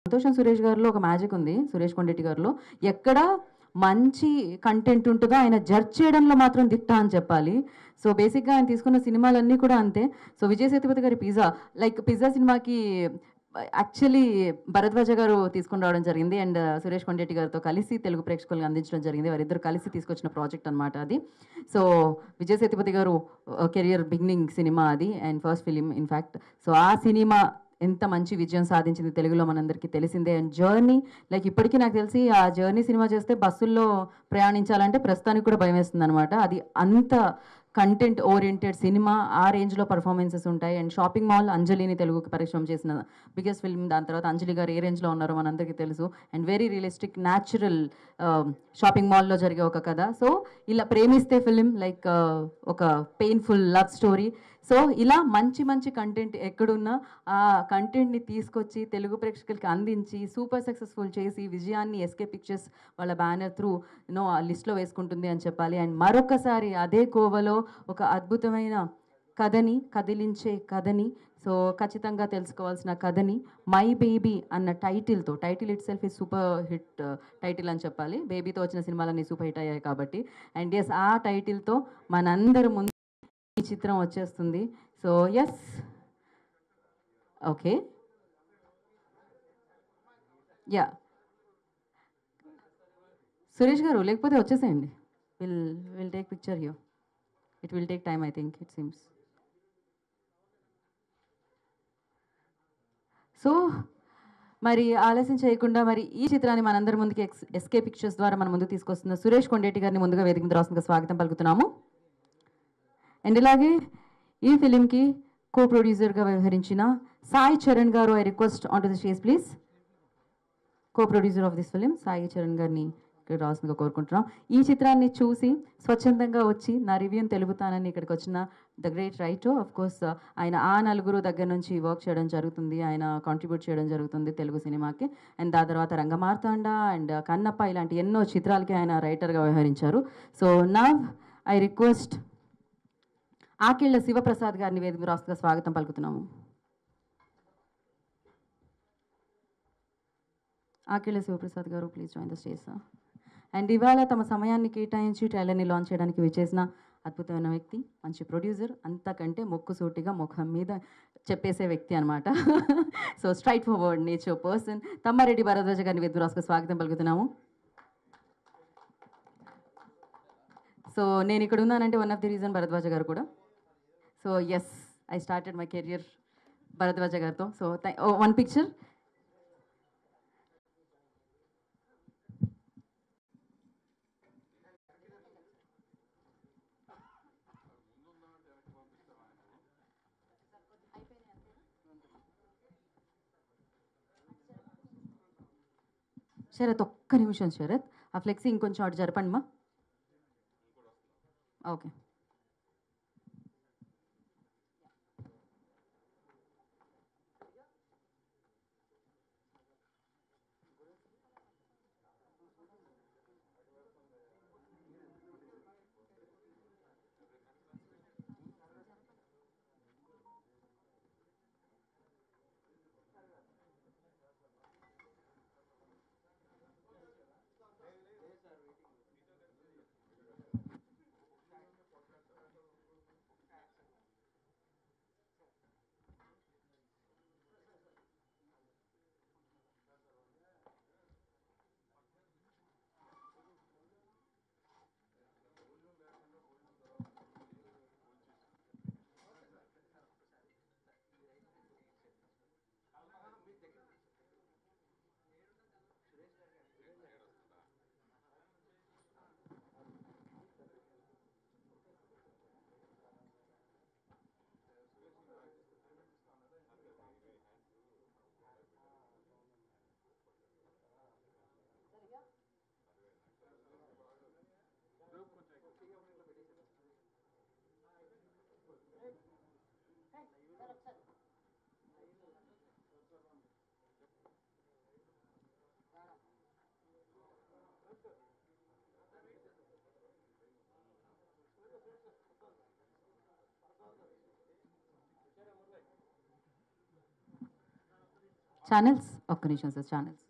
సంతోషం సురేష్ గారిలో ఒక మ్యాజిక్ ఉంది. సురేష్ కొండెట్టి గారిలో ఎక్కడ మంచి కంటెంట్ ఉంటుందో ఆయన జడ్జ్ చేయడంలో మాత్రం దిట్ట అని చెప్పాలి. సో బేసిక్గా ఆయన తీసుకున్న సినిమాలన్నీ కూడా అంతే. సో విజయ్ సేతుపతి గారి పిజ్జా, లైక్ పిజ్జా సినిమాకి యాక్చువల్లీ భరద్వాజ గారు తీసుకుని రావడం జరిగింది అండ్ సురేష్ కొండెట్టి గారితో కలిసి తెలుగు ప్రేక్షకులకు అందించడం జరిగింది. వారిద్దరు కలిసి తీసుకొచ్చిన ప్రాజెక్ట్ అనమాట అది. సో విజయ్ సేతుపతి గారు కెరియర్ బిగినింగ్ సినిమా అది and first film in fact. So ఆ సినిమా ఎంత మంచి విజయం సాధించింది తెలుగులో మనందరికీ తెలిసిందే. అండ్ జర్నీ, లైక్ ఇప్పటికీ నాకు తెలిసి ఆ జర్నీ సినిమా చేస్తే బస్సుల్లో ప్రయాణించాలంటే ప్రస్తుతానికి కూడా భయం వేస్తుంది అనమాట. అది అంత కంటెంట్ ఓరియంటెడ్ సినిమా, ఆ రేంజ్లో పర్ఫార్మెన్సెస్ ఉంటాయి. అండ్ షాపింగ్ మాల్ అంజలిని తెలుగుకి పరిశ్రమ చేసిన బిగ్గెస్ట్ ఫిల్మ్. దాని తర్వాత అంజలి గారు ఏ రేంజ్లో ఉన్నారో మనందరికీ తెలుసు. And very realistic natural shopping మాల్లో జరిగే ఒక కథ. సో ఇలా ప్రేమిస్తే ఫిలిం లైక్ ఒక పెయిన్ఫుల్ లవ్ స్టోరీ. సో ఇలా మంచి మంచి కంటెంట్ ఎక్కడున్నా ఆ కంటెంట్ని తీసుకొచ్చి తెలుగు ప్రేక్షకులకి అందించి సూపర్ సక్సెస్ఫుల్ చేసి విజయాన్ని ఎస్కే పిక్చర్స్ వాళ్ళ బ్యానర్ త్రూ ఆ లిస్ట్లో వేసుకుంటుంది అని చెప్పాలి. అండ్ మరొకసారి అదే కోవలో ఒక అద్భుతమైన కథని, కదిలించే కథని, సో ఖచ్చితంగా తెలుసుకోవాల్సిన కథని మై బేబీ అన్న టైటిల్తో, టైటిల్ ఇట్ సెల్ఫ్ ఈ సూపర్ హిట్ టైటిల్ అని చెప్పాలి. బేబీతో వచ్చిన సినిమాలన్నీ సూపర్ హిట్ అయ్యాయి కాబట్టి. అండ్ ఎస్, ఆ టైటిల్తో మనందరి ముందు ఈ చిత్రం వచ్చేస్తుంది. So yes, okay, yeah Suresh గారు లేకపోతే వచ్చేసేయండి. Will take picture you. It will take time, I think it seems. So మరి ఆలస్యం చేయకుండా మరి ఈ చిత్రాన్ని మనందరి ముందుకి ఎస్కే పిక్చర్స్ ద్వారా మన ముందుకు తీసుకొస్తున్న సురేష్ కొండేటి గారిని ముందుగా వేదిక మీద రాష్ట్రంగా స్వాగతం పలుకుతున్నాము. అండ్ ఇలాగే ఈ ఫిలింకి కో ప్రొడ్యూసర్గా వ్యవహరించిన సాయి చరణ్ గారు, I request on to the stage please. Co producer of this film Sai Charan గారిని ఇక్కడ రావాల్సిందిగా కోరుకుంటున్నాం. ఈ చిత్రాన్ని చూసి స్వచ్ఛందంగా వచ్చి నా రివ్యూని తెలుపుతానని ఇక్కడికి వచ్చిన the great writer, of course ఆయన ఆ నలుగురు దగ్గర నుంచి వర్క్ చేయడం జరుగుతుంది, ఆయన కాంట్రిబ్యూట్ చేయడం జరుగుతుంది తెలుగు సినిమాకి. అండ్ దాని తర్వాత రంగమార్తాండ అండ్ కన్నప్ప ఇలాంటి ఎన్నో చిత్రాలకి ఆయన రైటర్గా వ్యవహరించారు. So now I request Akella Sivaprasad గారిని వేదిక రాష్ట్రంగా స్వాగతం పలుకుతున్నాము. Akella Sivaprasad garu, please join the stage sir. And ఇవాళ తమ సమయాన్ని కేటాయించి ట్రైలర్ని లాంచ్ చేయడానికి విచ్చేసిన అద్భుతమైన వ్యక్తి, మంచి ప్రొడ్యూసర్, అంతకంటే మొక్కుసూటిగా ముఖం మీద చెప్పేసే వ్యక్తి అనమాట. So straight forward nature person Tammareddy Bharadwaja గారిని వేదిక రాష్ట్రంగా స్వాగతం పలుకుతున్నాము. సో నేను ఇక్కడ ఉన్నానంటే one of the reason Bharadwaja garu కూడా. So yes, I started my career Bharadwaja గారితో. So one picture. శరత్ ఒక్క నిమిషం శరత్, ఆ ఫ్లెక్సీ ఇంకొంచెం అటు జరపండి మా. ఓకే. ఛానల్స్ ఒక్క నిమిషం సార్ ఛానల్స్.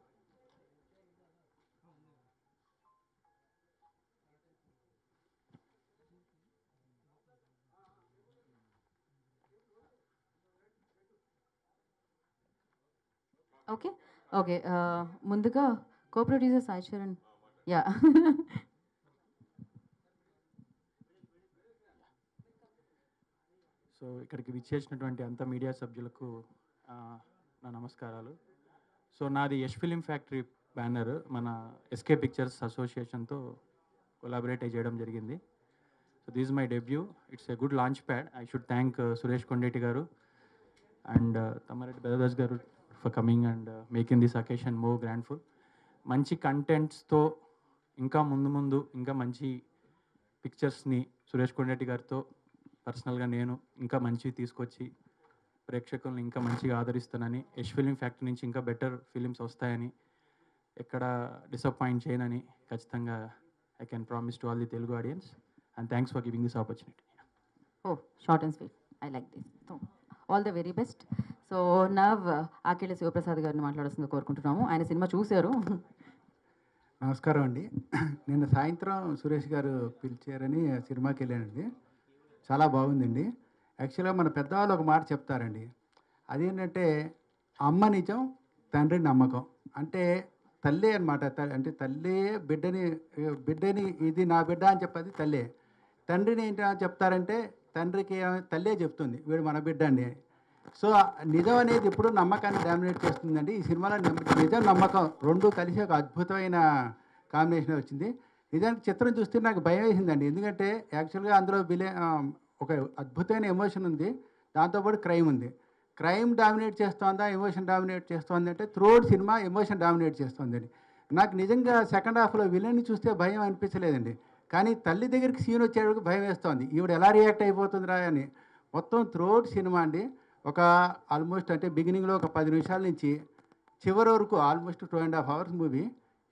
ఓకే ఓకే ముందుగా co producer Sai Charan. Yeah so ఇక్కడికి విచ్చేసినటువంటి అంత మీడియా సభ్యులకు నా నమస్కారాలు. సో నాది యష్ ఫిలిం ఫ్యాక్టరీ బ్యానర్ మన ఎస్కే పిక్చర్స్ అసోసియేషన్తో కొలాబరేట్ చేయడం జరిగింది. So this my debut. It's a good launch pad. I should thank Suresh Kondeti garu and Tammareddy బెదదాస్ garu for coming and making this occasion more గ్రాండ్ఫుల్. మంచి కంటెంట్స్తో ఇంకా ముందు ఇంకా మంచి పిక్చర్స్ని సురేష్ కొండేటి గారితో పర్సనల్గా నేను ఇంకా మంచివి తీసుకొచ్చి ప్రేక్షకులను ఇంకా మంచిగా ఆదరిస్తానని, యష్ ఫిలిం ఫ్యాక్టరీ నుంచి ఇంకా బెటర్ ఫిలిమ్స్ వస్తాయని, ఎక్కడ డిసప్పాయింట్ చేయనని ఖచ్చితంగా I can promise to all the Telugu audience. And thanks for giving this opportunity. Oh short and sweet, I like this. So all the very best. So now Akella Sivaprasad గారిని మాట్లాడాల్సిందిగా కోరుకుంటున్నాము. ఆయన సినిమా చూశారు. నమస్కారం అండి. నిన్న సాయంత్రం సురేష్ గారు పిలిచారని సినిమాకి వెళ్ళానండి. చాలా బాగుందండి. యాక్చువల్గా మన పెద్దవాళ్ళు ఒక మాట చెప్తారండి, అదేంటంటే అమ్మ నిజం, తండ్రి నమ్మకం. అంటే తల్లే అనమాట. అంటే తల్లే బిడ్డని ఇది నా బిడ్డ అని చెప్పది తల్లే. తండ్రిని ఏంటి అని చెప్తారంటే తండ్రికి తల్లే చెప్తుంది వీడు మన బిడ్డ అండి. సో నిజం అనేది ఇప్పుడు నమ్మకాన్ని డామినేట్ చేస్తుందండి. ఈ సినిమాలో నిజం నమ్మకం రెండు కలిసి ఒక అద్భుతమైన కాంబినేషన్ వచ్చింది. నిజానికి చిత్రం చూస్తే నాకు భయం వేసిందండి. ఎందుకంటే యాక్చువల్గా అందులో ఒక అద్భుతమైన ఎమోషన్ ఉంది, దాంతోపాటు క్రైమ్ ఉంది. క్రైమ్ డామినేట్ చేస్తోందా, ఎమోషన్ డామినేట్ చేస్తోంది అంటే త్రోడ్ సినిమా ఎమోషన్ డామినేట్ చేస్తుందండి. నాకు నిజంగా సెకండ్ హాఫ్లో విలన్ని చూస్తే భయం అనిపించలేదండి, కానీ తల్లి దగ్గరికి సీన్ వచ్చేటప్పుడు భయం వేస్తోంది, ఈవిడ ఎలా రియాక్ట్ అయిపోతుందిరా అని. మొత్తం త్రోడ్ సినిమా అండి. ఒక ఆల్మోస్ట్ అంటే బిగినింగ్లో ఒక 10 నిమిషాల నుంచి చివరి వరకు ఆల్మోస్ట్ 2.5 hours మూవీ.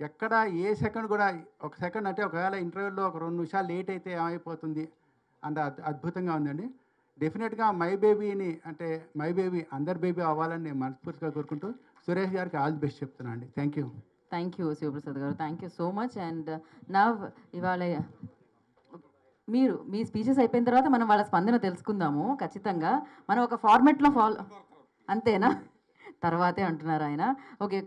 ఎక్కడ ఏ సెకండ్ కూడా ఒక సెకండ్ అంటే ఒకవేళ ఇంటర్వ్యూలో ఒక 2 నిమిషాలు లేట్ అయితే ఏమైపోతుంది అంత అద్భుతంగా ఉందండి. డెఫినెట్గా మై బేబీని అంటే మై బేబీ అందరి బేబీ అవ్వాలని నేను మనస్ఫూర్తిగా కోరుకుంటూ సురేష్ గారికి ఆల్ ది బెస్ట్ చెప్తున్నాను అండి. థ్యాంక్ యూ శివప్రసాద్ గారు, thank you so much. And now ఇవాళ మీరు మీ స్పీచెస్ అయిపోయిన తర్వాత మనం వాళ్ళ స్పందన తెలుసుకుందాము ఖచ్చితంగా. మనం ఒక ఫార్మెట్లో ఫాలో అంతేనా, తర్వాతే అంటున్నారు ఆయన. ఓకే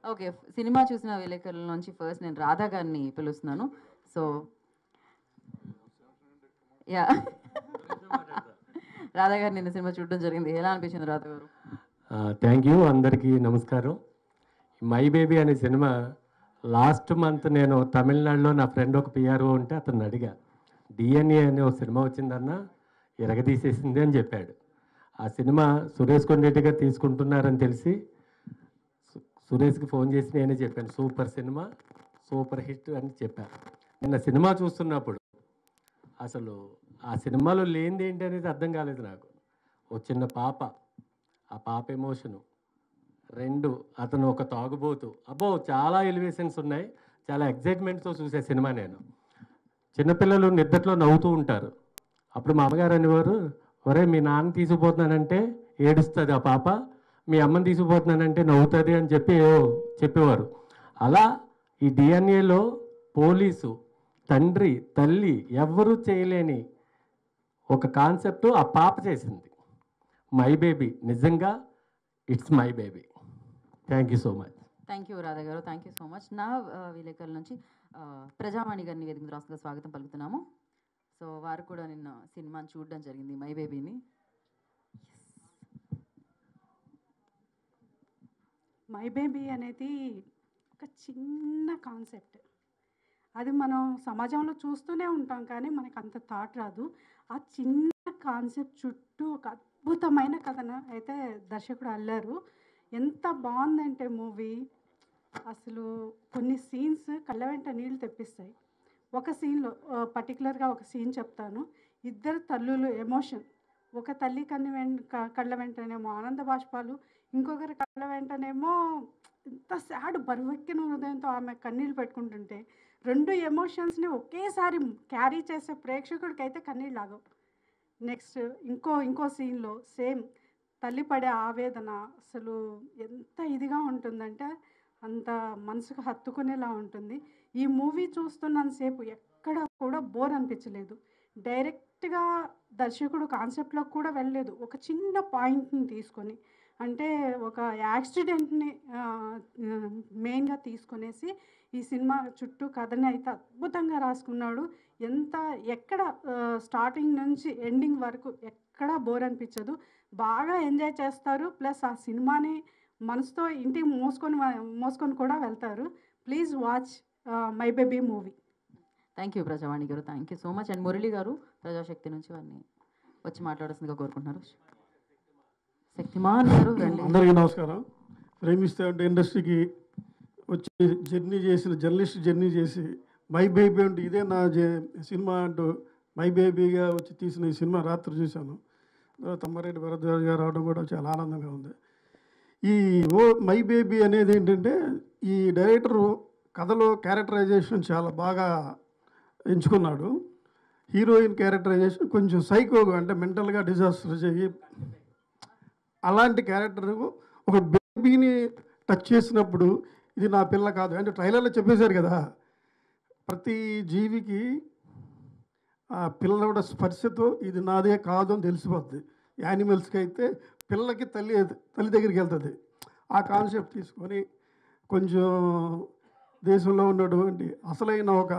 ఓకే సినిమా చూసిన విలేకరుల నుంచి ఫస్ట్ నేను రాధా గారిని పిలుస్తున్నాను. సో యా రాధా గారు నిన్న సినిమా చూడడం జరిగింది, ఎలా అనిపించింది రాధా గారు? Thank you. అందరికీ నమస్కారం. మై బేబీ అనే సినిమా లాస్ట్ మంత్ నేను తమిళనాడులో నా ఫ్రెండ్ ఒక పిఆర్ఓ ఉంటే అతను అడిగా, డిఎన్ఏ అనే ఒక సినిమా వచ్చిందన్న ఎరగదీసేసింది అని చెప్పాడు. ఆ సినిమా సురేష్ కొండేటి గారు తీసుకుంటున్నారని తెలిసి సురేష్కి ఫోన్ చేసి నేనే చెప్పాను, సూపర్ సినిమా, సూపర్ హిట్ అని చెప్పాను. నిన్న సినిమా చూస్తున్నప్పుడు అసలు ఆ సినిమాలో లేనిది ఏంటి అనేది అర్థం కాలేదు నాకు. ఒక చిన్న పాప, ఆ పాప ఎమోషను, రెండు అతను ఒక తాగుబోతు, అబ్బో చాలా ఎలివేషన్స్ ఉన్నాయి. చాలా ఎగ్జైట్మెంట్తో చూసే సినిమా నేను. చిన్నపిల్లలు నిద్రలో నవ్వుతూ ఉంటారు. అప్పుడు మా అమ్మగారు అనేవారు, ఒరే మీ నాన్న తీసుకుపోతున్నానంటే ఏడుస్తుంది ఆ పాప, మీ అమ్మని తీసుకుపోతున్నానంటే నవ్వుతుంది అని చెప్పేవారు. అలా ఈ డిఎన్ఏలో పోలీసు, తండ్రి, తల్లి ఎవ్వరూ చేయలేని ఒక కాన్సెప్ట్ ఆ పాప చేసింది. మై బేబీ, నిజంగా it's my baby. Thank you so much. Thank you Radha గారు, థ్యాంక్ యూ సో మచ్. నా విలేకరుల నుంచి ప్రజావాణి గారిని వేదిక రాష్ట్రంగా స్వాగతం పలుకుతున్నాము. సో వారు కూడా నిన్న సినిమాని చూడడం జరిగింది, మై బేబీని. మై బేబీ అనేది ఒక చిన్న కాన్సెప్ట్. అది మనం సమాజంలో చూస్తూనే ఉంటాం, కానీ మనకు అంత థాట్ రాదు. ఆ చిన్న కాన్సెప్ట్ చుట్టూ ఒక అద్భుతమైన కథను అయితే దర్శకుడు అల్లారు. ఎంత బాగుందంటే మూవీ, అసలు కొన్ని సీన్స్ కళ్ళ వెంట నీళ్ళు తెప్పిస్తాయి. ఒక సీన్లో పర్టికులర్గా ఒక సీన్ చెప్తాను. ఇద్దరు తల్లులు ఎమోషన్, ఒక తల్లి కళ్ళ వెంటనేమో ఆనంద బాష్పాలు, ఇంకొకరి కళ్ళ వెంటనేమో ఇంత సాడ్ బరువెక్కిన హృదయంతో ఆమె కన్నీళ్ళు పెట్టుకుంటుంటే, రెండు ఎమోషన్స్ని ఒకేసారి క్యారీ చేసే ప్రేక్షకుడికి అయితే కన్నీళ్ళు ఆగవు. నెక్స్ట్ ఇంకో సీన్లో సేమ్ తల్లి పడే ఆవేదన అసలు ఎంత ఇదిగా ఉంటుందంటే అంత మనసుకు హత్తుకునేలా ఉంటుంది. ఈ మూవీ చూస్తున్నంతసేపు ఎక్కడ కూడా బోర్ అనిపించలేదు. డైరెక్ట్గా దర్శకుడు కాన్సెప్ట్లోకి కూడా వెళ్ళలేదు. ఒక చిన్న పాయింట్ని తీసుకొని, అంటే ఒక యాక్సిడెంట్ని మెయిన్గా తీసుకొనేసి ఈ సినిమా చుట్టూ కథని అయితే అద్భుతంగా రాసుకున్నాడు. ఎక్కడ స్టార్టింగ్ నుంచి ఎండింగ్ వరకు ఎక్కడా బోర్ అనిపించదు. బాగా ఎంజాయ్ చేస్తారు. ప్లస్ ఆ సినిమాని మనసుతో ఇంటికి మోసుకొని కూడా వెళ్తారు. Please watch My Baby movie. Thank you Prajavani garu, thank you so much. And Murali garu Prajasakti నుంచి వారిని వచ్చి మాట్లాడాల్సిందిగా కోరుకుంటున్నారు. శక్తిమాన్ గారు రండి. అందరికీ నమస్కారం. ప్రేమిస్తే అంటే ఇండస్ట్రీకి వచ్చి జర్నలిస్ట్ జర్నీ చేసి మై బేబీ అంటే ఇదే నా సినిమా అంటూ మై బేబీగా వచ్చి తీసిన ఈ సినిమా రాత్రి చూశాను. తమ్మారెడ్డి భరద్వాజ్ గారు రావడం కూడా చాలా ఆనందంగా ఉంది. ఈ మై బేబీ అనేది ఏంటంటే ఈ డైరెక్టరు కథలో క్యారెక్టరైజేషన్ చాలా బాగా ఎంచుకున్నాడు. హీరోయిన్ క్యారెక్టరైజేషన్ కొంచెం సైకోగా, అంటే మెంటల్గా డిజాస్టర్ చెయ్యి అలాంటి క్యారెక్టర్ ఒక బేబీని టచ్ చేసినప్పుడు ఇది నా పిల్ల కాదు అంటే ట్రైలర్లో చెప్పేశారు కదా, ప్రతి జీవికి ఆ పిల్లల స్పర్శతో ఇది నాదే కాదు అని తెలిసిపోద్ది. యానిమల్స్కి అయితే పిల్లకి తల్లి దగ్గరికి వెళ్తుంది. ఆ కాన్సెప్ట్ తీసుకొని కొంచెం దేశంలో ఉన్నటువంటి అసలైన ఒక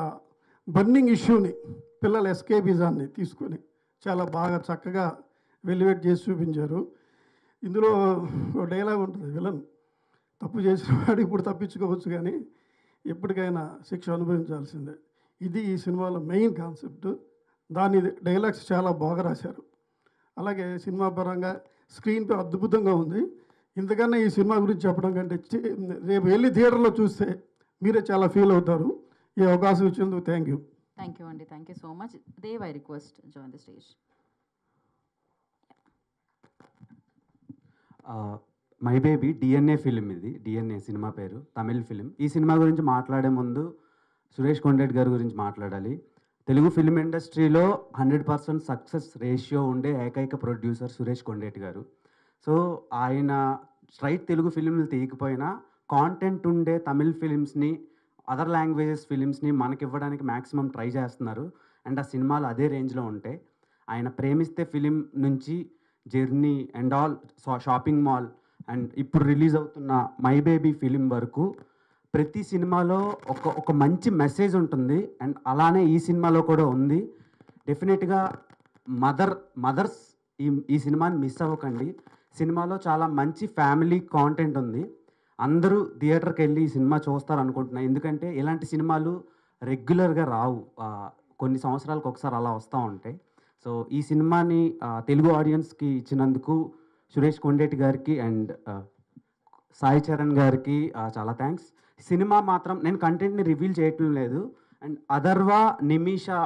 బర్నింగ్ ఇష్యూని, పిల్లల ఎస్కేపిజాన్ని తీసుకొని చాలా బాగా చక్కగా వెలివేట్ చేసి చూపించారు. ఇందులో ఒక డైలాగ్ ఉంటుంది, విలన్ తప్పు చేసిన వాడు ఇప్పుడు తప్పించుకోవచ్చు కానీ ఎప్పటికైనా శిక్ష అనుభవించాల్సిందే. ఇది ఈ సినిమాలో మెయిన్ కాన్సెప్ట్. దాని డైలాగ్స్ చాలా బాగా రాశారు. అలాగే సినిమా పరంగా స్క్రీన్ పే అద్భుతంగా ఉంది. ఇంతకన్నా ఈ సినిమా గురించి చెప్పడం కంటే రేపు వెళ్ళి థియేటర్లో చూస్తే మీరే చాలా ఫీల్ అవుతారు. ఈ అవకాశం ఇచ్చినందుకు థ్యాంక్ యూ. థ్యాంక్ యూ అండి, thank you so much. Dev, I request join the stage. My baby DNA film, ఇది డిఎన్ఏ సినిమా పేరు, తమిళ్ ఫిలిం. ఈ సినిమా గురించి మాట్లాడే ముందు సురేష్ కొండరెడ్డి గారి గురించి మాట్లాడాలి. తెలుగు ఫిలిం ఇండస్ట్రీలో 100% సక్సెస్ రేషియో ఉండే ఏకైక ప్రొడ్యూసర్ సురేష్ కొండరెడ్డి గారు. సో ఆయన స్ట్రైట్ తెలుగు ఫిలింలు తీయకపోయినా కాంటెంట్ ఉండే తమిళ్ ఫిలిమ్స్ని, అదర్ లాంగ్వేజెస్ ఫిలిమ్స్ని మనకి ఇవ్వడానికి మ్యాక్సిమం ట్రై చేస్తున్నారు. అండ్ ఆ సినిమాలు అదే రేంజ్లో ఉంటాయి. ఆయన ప్రేమిస్తే ఫిలిం నుంచి journey and all, shopping mall and ఇప్పుడు రిలీజ్ అవుతున్న మై బేబీ ఫిలిం వరకు ప్రతి సినిమాలో ఒక మంచి మెసేజ్ ఉంటుంది. అండ్ అలానే ఈ సినిమాలో కూడా ఉంది. డెఫినెట్గా మదర్స్ ఈ సినిమాని మిస్ అవ్వకండి. సినిమాలో చాలా మంచి ఫ్యామిలీ కాంటెంట్ ఉంది. అందరూ థియేటర్కి వెళ్ళి ఈ సినిమా చూస్తారు అనుకుంటున్నాను. ఎందుకంటే ఇలాంటి సినిమాలు రెగ్యులర్గా రావు, కొన్ని సంవత్సరాలకు ఒకసారి అలా వస్తూ ఉంటాయి. సో ఈ సినిమాని తెలుగు ఆడియన్స్కి ఇచ్చినందుకు సురేష్ కొండరెడ్డి గారికి అండ్ సాయి చరణ్ గారికి చాలా థ్యాంక్స్. సినిమా మాత్రం నేను కంటెంట్ని రివీల్ చేయటం లేదు. And Atharva, Nimisha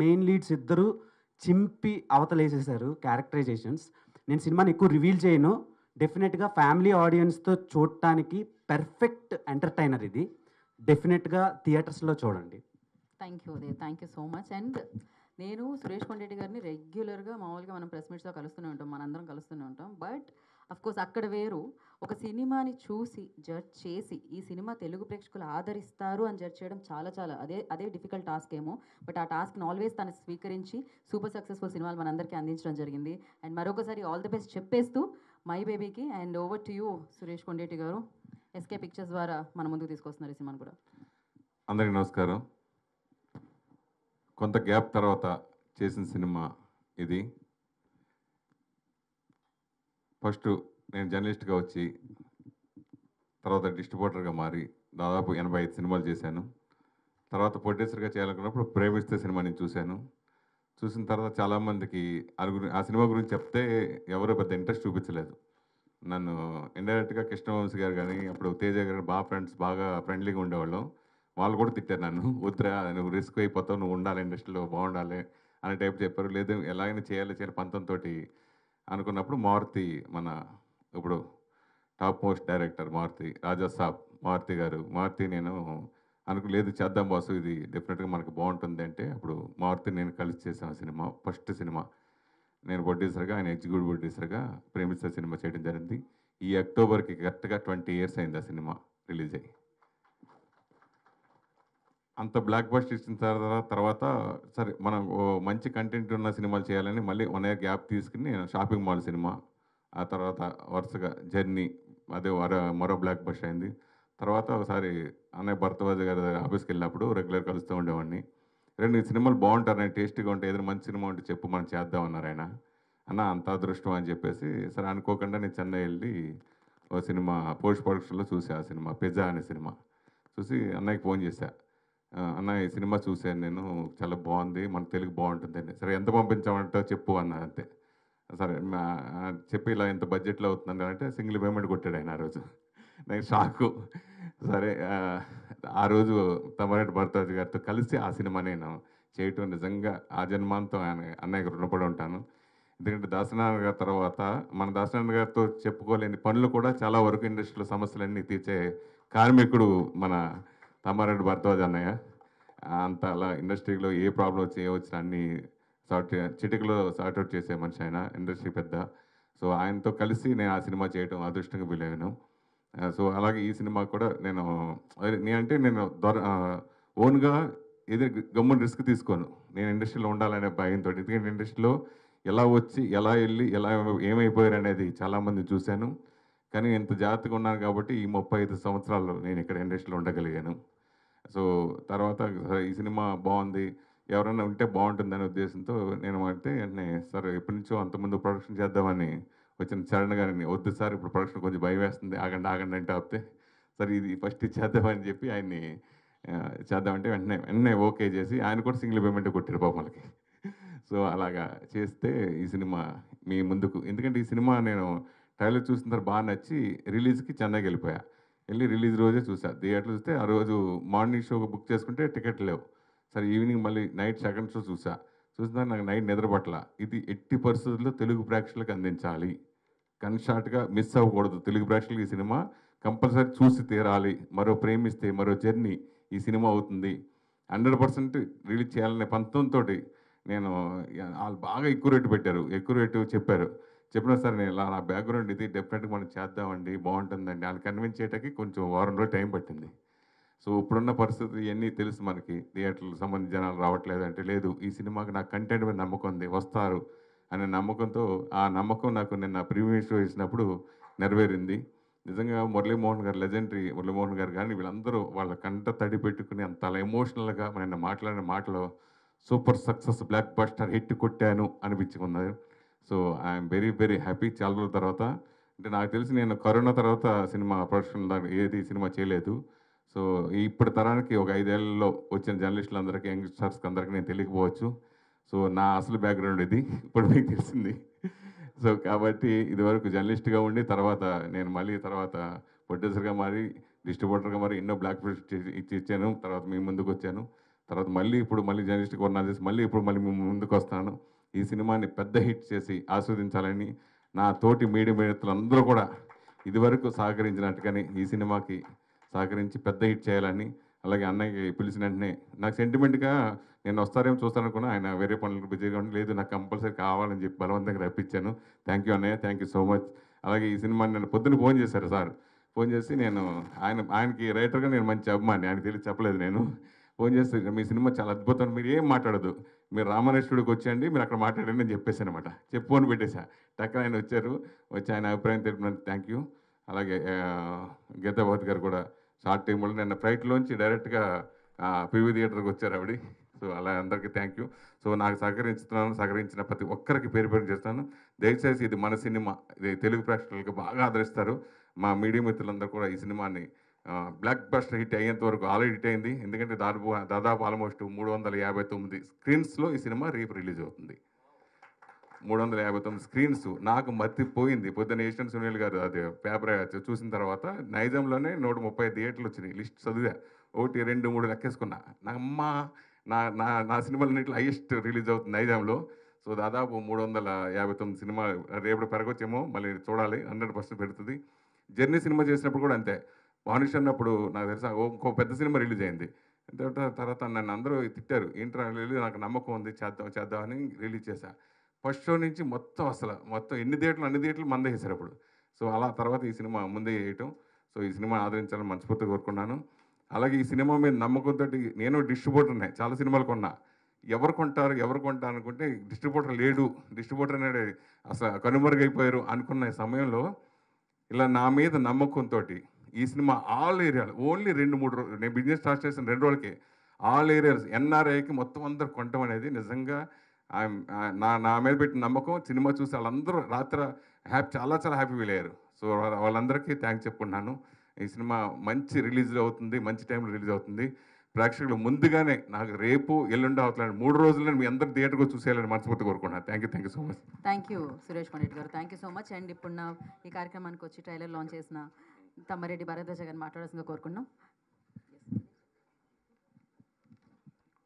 main leads ఇద్దరు చింపి అవతలేసేసారు క్యారెక్టరైజేషన్స్. నేను సినిమాని ఎక్కువ రివీల్ చేయను. డెఫినెట్గా ఫ్యామిలీ ఆడియన్స్తో చూడటానికి పర్ఫెక్ట్ ఎంటర్టైనర్ ఇది. డెఫినెట్గా థియేటర్స్లో చూడండి. Thank you Dev, thank you so much. And నేను సురేష్ కొండరెడ్డి గారిని రెగ్యులర్గా మామూలుగా మనం ప్రెస్ మీట్స్లో కలుస్తూనే ఉంటాం, మనందరం కలుస్తూనే ఉంటాం. బట్ అఫ్కోర్స్ అక్కడ వేరు, ఒక సినిమాని చూసి జడ్జ్ చేసి ఈ సినిమా తెలుగు ప్రేక్షకులు ఆదరిస్తారు అని జడ్జ్ చేయడం చాలా చాలా అదే డిఫికల్ట్ టాస్క్ ఏమో. బట్ ఆ టాస్క్ని ఆల్వేస్ తను స్వీకరించి సూపర్ సక్సెస్ఫుల్ సినిమాలు మనందరికీ అందించడం జరిగింది. అండ్ మరొకసారి ఆల్ ది బెస్ట్ చెప్పేస్తూ మై బేబీకి and over to you Suresh Kondareddy garu. SK pictures ద్వారా మన ముందుకు తీసుకొస్తున్నారు ఈ సినిమాని కూడా. అందరికీ నమస్కారం. కొంత గ్యాప్ తర్వాత చేసిన సినిమా ఇది. ఫస్ట్ నేను జర్నలిస్ట్గా వచ్చి తర్వాత డిస్ట్రిబ్యూటర్గా మారి దాదాపు 85 సినిమాలు చేశాను. తర్వాత ప్రొడ్యూసర్గా చేయాలనుకున్నప్పుడు ప్రేమిస్తే సినిమా నేను చూశాను. చూసిన తర్వాత చాలామందికి ఆ సినిమా గురించి చెప్తే ఎవరో పెద్ద ఇంట్రెస్ట్ చూపించలేదు. నన్ను ఇండైరెక్ట్గా కృష్ణవంశీ గారు కానీ అప్పుడు తేజ గారు బాగా ఫ్రెండ్లీగా ఉండేవాళ్ళం. వాళ్ళు కూడా తిట్టారు నన్ను, వద్దురా నువ్వు రిస్క్ అయిపోతావు, నువ్వు ఉండాలి ఇండస్ట్రీలో, బాగుండాలి అనే టైప్ చెప్పారు. లేదు ఎలాగైనా చేయాలి పంతంతో అనుకున్నప్పుడు మారుతి, మన ఇప్పుడు టాప్ మోస్ట్ డైరెక్టర్ మారుతి, రాజా సాబ్ మారుతి గారు, నేను లేదు చేద్దాం బాసు, ఇది డెఫినెట్గా మనకు బాగుంటుంది అంటే అప్పుడు మారుతి నేను కలిసి చేసాను సినిమా. ఫస్ట్ సినిమా నేను ప్రొడ్యూసర్గా, ఆయన ఎగ్జిక్యూటివ్ ప్రొడ్యూసర్గా ప్రేమిస్తే సినిమా చేయడం జరిగింది. ఈ అక్టోబర్కి కరెక్ట్గా 20 years అయింది ఆ సినిమా రిలీజ్ అయ్యి. అంత బ్లాక్ బస్టర్ ఇచ్చిన తర్వాత సరే మనం మంచి కంటెంట్ ఉన్న సినిమాలు చేయాలని మళ్ళీ 1 year గ్యాప్ తీసుకుని నేను షాపింగ్ మాల్ సినిమా, ఆ తర్వాత వరుసగా జర్నీ, అదే మరో బ్లాక్ బస్టర్ అయింది. తర్వాత ఒకసారి అన్నయ్య భరద్వాజ్ గారి ఆఫీస్కి వెళ్ళినప్పుడు రెగ్యులర్ కలుస్తూ ఉండేవాడిని. రెండు సినిమాలు బాగుంటారు, నేను టేస్టీగా ఉంటాయి, ఏదైనా మంచి సినిమా ఉంటే చెప్పు మనం చేద్దామన్నారు ఆయన. అన్న అంత అదృష్టం అని చెప్పేసి సరే అనుకోకుండా నేను చెన్నై వెళ్ళి ఓ సినిమా పోస్ట్ ప్రొడక్షన్లో చూసా. ఆ సినిమా పిజ్జా అనే సినిమా చూసి అన్నయ్యకి ఫోన్ చేశా. అన్న ఈ సినిమా చూశాను నేను, చాలా బాగుంది, మన తెలుగు బాగుంటుందని. సరే ఎంత పంపించామంటే చెప్పు అన్న. అంతే సరే చెప్పి ఇలా ఎంత బడ్జెట్లో అవుతుందని అంటే సింగిల్ పేమెంట్ కొట్టాడు ఆయన ఆ రోజు. నాకు షాకు. సరే ఆ రోజు తమ్మారెడ్డి భరద్వాజ్ గారితో కలిసి ఆ సినిమా నేను చేయటం నిజంగా ఆ జన్మాంతం అన్నయ్యకి రుణపడి ఉంటాను. ఎందుకంటే దాసనారాయణ గారి తర్వాత మన దాసనారాయణ గారితో చెప్పుకోలేని పనులు కూడా చాలా వరకు ఇండస్ట్రీలో సమస్యలన్నీ తీర్చే కార్మికుడు మన తమ్మారెడ్డి భరద్వాజ్ అన్నయ్య. అంత అలా ఇండస్ట్రీలో ఏ ప్రాబ్లం వచ్చినా అన్నీ చిటికలో సార్ట్అవుట్ చేసే మనిషి ఆయన, ఇండస్ట్రీ పెద్ద. సో ఆయనతో కలిసి నేను ఆ సినిమా చేయడం అదృష్టంగా ఫీల్ అయ్యాను. సో అలాగే ఈ సినిమా కూడా నేనంటే నేను ఓన్గా ఏదో గమ్మున రిస్క్ తీసుకోను. నేను ఇండస్ట్రీలో ఉండాలనే భయంతో, ఎందుకంటే ఇండస్ట్రీలో ఎలా వచ్చి ఎలా వెళ్ళి ఎలా ఏమైపోయారు అనేది చాలామంది చూశాను. కానీ ఇంత జాగ్రత్తగా ఉన్నాను కాబట్టి ఈ 35 సంవత్సరాలు నేను ఇక్కడ ఇండస్ట్రీలో ఉండగలిగాను. సో తర్వాత ఈ సినిమా బాగుంది, ఎవరైనా ఉంటే బాగుంటుందనే ఉద్దేశంతో నేను అంటే వెంటనే సార్ ఎప్పటి నుంచో అంతకుముందు ప్రొడక్షన్ చేద్దామని వచ్చిన చరణ్ గారిని, వద్దు సార్ ఇప్పుడు ప్రొడక్షన్ కొంచెం భయం వేస్తుంది, ఆగండి ఆగండి అంటే ఆపితే సరే ఇది ఫస్ట్ చేద్దామని చెప్పి ఆయన్ని చేద్దామంటే వెంటనే ఓకే చేసి ఆయన కూడా సింగిల్ పేమెంట్ కొట్టారు పాపలకి. సో అలాగా చేస్తే ఈ సినిమా మీ ముందుకు, ఎందుకంటే ఈ సినిమా నేను ట్రైలర్ చూసిన తర్వాత బాగా నచ్చి రిలీజ్కి చెన్నైకి వెళ్ళిపోయా. వెళ్ళి రిలీజ్ రోజే చూసా. థియేటర్లో చూస్తే ఆ రోజు మార్నింగ్ షోకి బుక్ చేసుకుంటే టికెట్ లేవు. సరే ఈవినింగ్ మళ్ళీ నైట్ సెకండ్ షో చూసిన నాకు నైట్ నిద్రపట్ల. ఇది ఎట్టి పరిస్థితుల్లో తెలుగు ప్రేక్షకులకు అందించాలి, కన్షార్ట్గా మిస్ అవ్వకూడదు. తెలుగు ప్రేక్షకులకు ఈ సినిమా కంపల్సరీ చూసి తీరాలి. మరో ప్రేమిస్తే మరో జర్నీ ఈ సినిమా అవుతుంది, 100% రిలీజ్ చేయాలనే పంతంతో నేను వాళ్ళు బాగా ఎక్కువ రేటు పెట్టారు, ఎక్కువ రేటు చెప్పినా సరే నేను ఇలా నా బ్యాక్గ్రౌండ్ ఇది డెఫినెట్గా మనం చేద్దామండి, బాగుంటుందండి వాళ్ళు కన్విన్స్ చేయడానికి కొంచెం వారం రోజులు టైం పట్టింది. సో ఇప్పుడున్న పరిస్థితులు ఇవన్నీ తెలుసు మనకి, థియేటర్లకు సంబంధించి జనాలు రావట్లేదు అంటే లేదు, ఈ సినిమాకి నాకు కంటెంట్ మీద నమ్మకం ఉంది, వస్తారు అనే నమ్మకంతో, ఆ నమ్మకం నాకు నిన్న ప్రీమియర్ షో వేసినప్పుడు నెరవేరింది. నిజంగా మురళీమోహన్ గారు, లెజెండరీ మురళీమోహన్ గారు కానీ వీళ్ళందరూ వాళ్ళ కంట తడి పెట్టుకుని అంత అలా ఎమోషనల్గా నిన్న మాట్లాడిన మాటలో super success blockbuster hit కొట్టాను అనిపించుకున్నారు. So I'm very very happy. చాలా రోజుల తర్వాత, అంటే నాకు తెలిసి నేను కరోనా తర్వాత సినిమా ప్రొడక్షన్ ఏది సినిమా చేయలేదు. సో ఇప్పటి తరానికి ఒక 5 ఏళ్లలో వచ్చిన జర్నలిస్టులందరికీ, యంగ్స్టర్స్కి అందరికీ నేను తెలియకపోవచ్చు. సో నా అసలు బ్యాక్గ్రౌండ్ ఇది ఇప్పుడు మీకు తెలిసింది. సో కాబట్టి ఇదివరకు జర్నలిస్ట్గా ఉండి తర్వాత నేను మళ్ళీ తర్వాత ప్రొడ్యూసర్గా మారి, డిస్ట్రిబ్యూటర్గా మారి ఎన్నో బ్లాక్ బస్టర్ ఇచ్చాను. తర్వాత మీ ముందుకు వచ్చాను. తర్వాత మళ్ళీ జర్నలిస్ట్గా కొన్నాను చేసి మళ్ళీ మీ ముందుకు వస్తాను. ఈ సినిమాని పెద్ద హిట్ చేసి ఆస్వాదించాలని నా తోటి మీడియా మిత్రులందరూ కూడా ఇదివరకు సహకరించినట్టుగానే ఈ సినిమాకి సహకరించి పెద్ద హిట్ చేయాలని, అలాగే అన్నయ్యకి పిలిచిన వెంటనే నాకు సెంటిమెంట్గా నేను వస్తారేమో చూస్తాననుకున్నా, ఆయన వేరే పనులకు బిజీగా ఉండి లేదు నాకు కంపల్సరీ కావాలని చెప్పి బలవంతంగా రప్పించాను. థ్యాంక్ యూ అన్నయ్య, థ్యాంక్ యూ సో మచ్. అలాగే ఈ సినిమాని నేను పొద్దున్న ఫోన్ చేశారు సార్, ఫోన్ చేసి నేను ఆయనకి రైటర్గా నేను మంచి అభిమాని, ఆయనకి తెలిసి చెప్పలేదు. నేను ఫోన్ చేస్తే మీ సినిమా చాలా అద్భుతం, మీరు ఏం మాట్లాడదు, మీరు రామానేశ్వరుడికి వచ్చేయండి, మీరు అక్కడ మాట్లాడండి అని చెప్పేసి అనమాట. చెప్పి ఫోన్ పెట్టేశా. టక్కన ఆయన వచ్చి ఆయన అభిప్రాయం తెలిపినందుకు థ్యాంక్ యూ. అలాగే గీతాభవతి గారు కూడా షార్ట్ టైంలో నిన్న ఫ్లైట్లోంచి డైరెక్ట్గా పివి థియేటర్కి వచ్చారు ఆవిడ. సో అలా అందరికీ థ్యాంక్ యూ. సో నాకు సహకరించిన ప్రతి ఒక్కరికి పేరు చేస్తాను. దయచేసి ఇది మన సినిమా, ఇది తెలుగు ప్రేక్షకులకు బాగా ఆదరిస్తారు. మా మీడియా మిత్రులందరూ కూడా ఈ సినిమాని బ్లాక్ బస్టర్ హిట్ అయ్యేంత వరకు ఆల్రెడీ హిట్ అయింది. ఎందుకంటే దాదాపు ఆల్మోస్ట్ 359 స్క్రీన్స్లో ఈ సినిమా రిలీజ్ అవుతుంది. 359 స్క్రీన్స్. నాకు మర్తిపోయింది. పొద్దున్న ఏషియన్ సునీల్ గారు అది పేపర్ చూసిన తర్వాత నైజాంలోనే 130 థియేటర్లు వచ్చినాయి. లిస్ట్ చదివా, 1, 2, 3 లెక్కేసుకున్నా. నా సినిమాలన్నింటిలో హైయెస్ట్ రిలీజ్ అవుతుంది నైజాంలో. సో దాదాపు 359 సినిమా. రేపు పెరగొచ్చేమో, మళ్ళీ చూడాలి, 100% పెరుగుతుంది. జర్నీ సినిమా చేసినప్పుడు కూడా అంతే. వానిష్ అన్నప్పుడు నాకు తెలుసా ఇంకో పెద్ద సినిమా రిలీజ్ అయింది. తర్వాత నన్ను అందరూ తిట్టారు, ఏంట్రా రిలీజ్, నాకు నమ్మకం ఉంది చేద్దామని రిలీజ్ చేశా. ఫస్ట్ షో నుంచి మొత్తం అసలు మొత్తం అన్ని థియేటర్లు మందే వేశారు అప్పుడు. సో అలా తర్వాత ఈ సినిమా ముందే వేయటం. సో ఈ సినిమా ఆదరించాలని మనస్ఫూర్తిగా కోరుకున్నాను. అలాగే ఈ సినిమా మీద నమ్మకంతో నేను డిస్ట్రిబ్యూటర్నే, చాలా సినిమాలు కొన్నా. ఎవరు కొంటారు అనుకుంటే డిస్ట్రిబ్యూటర్ లేడు, డిస్ట్రిబ్యూటర్ అనేది అసలు కనుమరుగైపోయారు అనుకున్న సమయంలో ఇలా నా మీద నమ్మకంతో ఈ సినిమా ఆల్ ఏరియాలు ఓన్లీ 2-3 రోజులు నేను బిజినెస్ స్టార్ట్ చేసిన 2 రోజులకే ఆల్ ఏరియాస్ ఎన్ఆర్ఐకి మొత్తం అందరు కొనటం అనేది నిజంగా నా మీద పెట్టిన నమ్మకం. సినిమా చూసి వాళ్ళందరూ రాత్రి చాలా హ్యాపీ ఫీల్ అయ్యారు. సో వాళ్ళందరికీ థ్యాంక్స్ చెప్పుకున్నాను. ఈ సినిమా మంచి రిలీజ్ అవుతుంది, మంచి టైంలో రిలీజ్ అవుతుంది. ప్రేక్షకులు ముందుగానే నాకు రేపు ఎల్లుండి అవుతున్నాను 3 రోజుల్లో మీ అందరు థియేటర్గా చూసేయాలని మనస్ఫూర్తి కోరుకుంటున్నాను. Thank you so much. Thank you Suresh Kondareddy garu, thank you so much. And ఇప్పుడు ఈ కార్యక్రమానికి వచ్చి ట్రైలర్ లాంచ్ చేసిన తమ్మారెడ్డి భరద్వాజ గారిని మాట్లాడాల్సిందిగా కోరుకున్నాం.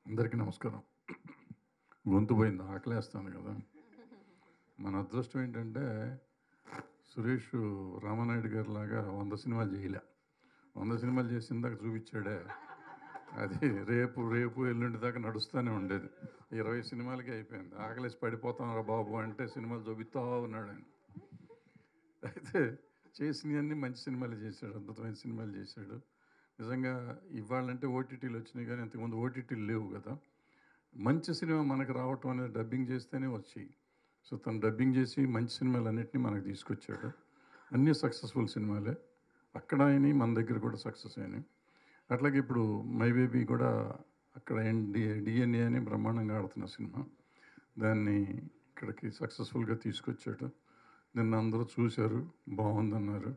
అందరికీ నమస్కారం. గొంతు పోయింది, ఆకలేస్తాను కదా. మన అదృష్టం ఏంటంటే సురేష్ రామానాయుడు గారి లాగా 100 సినిమాలు చేయలే. 100 సినిమాలు చేసిన దాకా చూపించాడే, అది రేపు ఎల్లుండి దాకా నడుస్తూనే ఉండేది. 20 సినిమాలకి అయిపోయింది. ఆకలేసి పడిపోతాం రా బాబు అంటే సినిమాలు చూపిస్తా ఉన్నాడు ఆయన. అయితే చేసినవన్నీ మంచి సినిమాలు చేశాడు, అద్భుతమైన సినిమాలు చేశాడు. నిజంగా ఇవాళంటే ఓటీటీలు వచ్చినాయి, కానీ ఇంతకుముందు ఓటీటీలు లేవు కదా. మంచి సినిమా మనకు రావటం అనేది డబ్బింగ్ చేస్తేనే వచ్చాయి. సో తను డబ్బింగ్ చేసి మంచి సినిమాలు అన్నింటినీ మనకు తీసుకొచ్చాడు. అన్నీ సక్సెస్ఫుల్ సినిమాలే, అక్కడ అయినాయి, మన దగ్గర కూడా సక్సెస్ అయినాయి. అట్లాగే ఇప్పుడు మై బేబీ కూడా అక్కడ డిఎన్ఏ అని బ్రహ్మాండంగా ఆడుతున్న సినిమా, దాన్ని ఇక్కడికి సక్సెస్ఫుల్గా తీసుకొచ్చాడు. నిన్న అందరూ చూశారు, బాగుందన్నారు.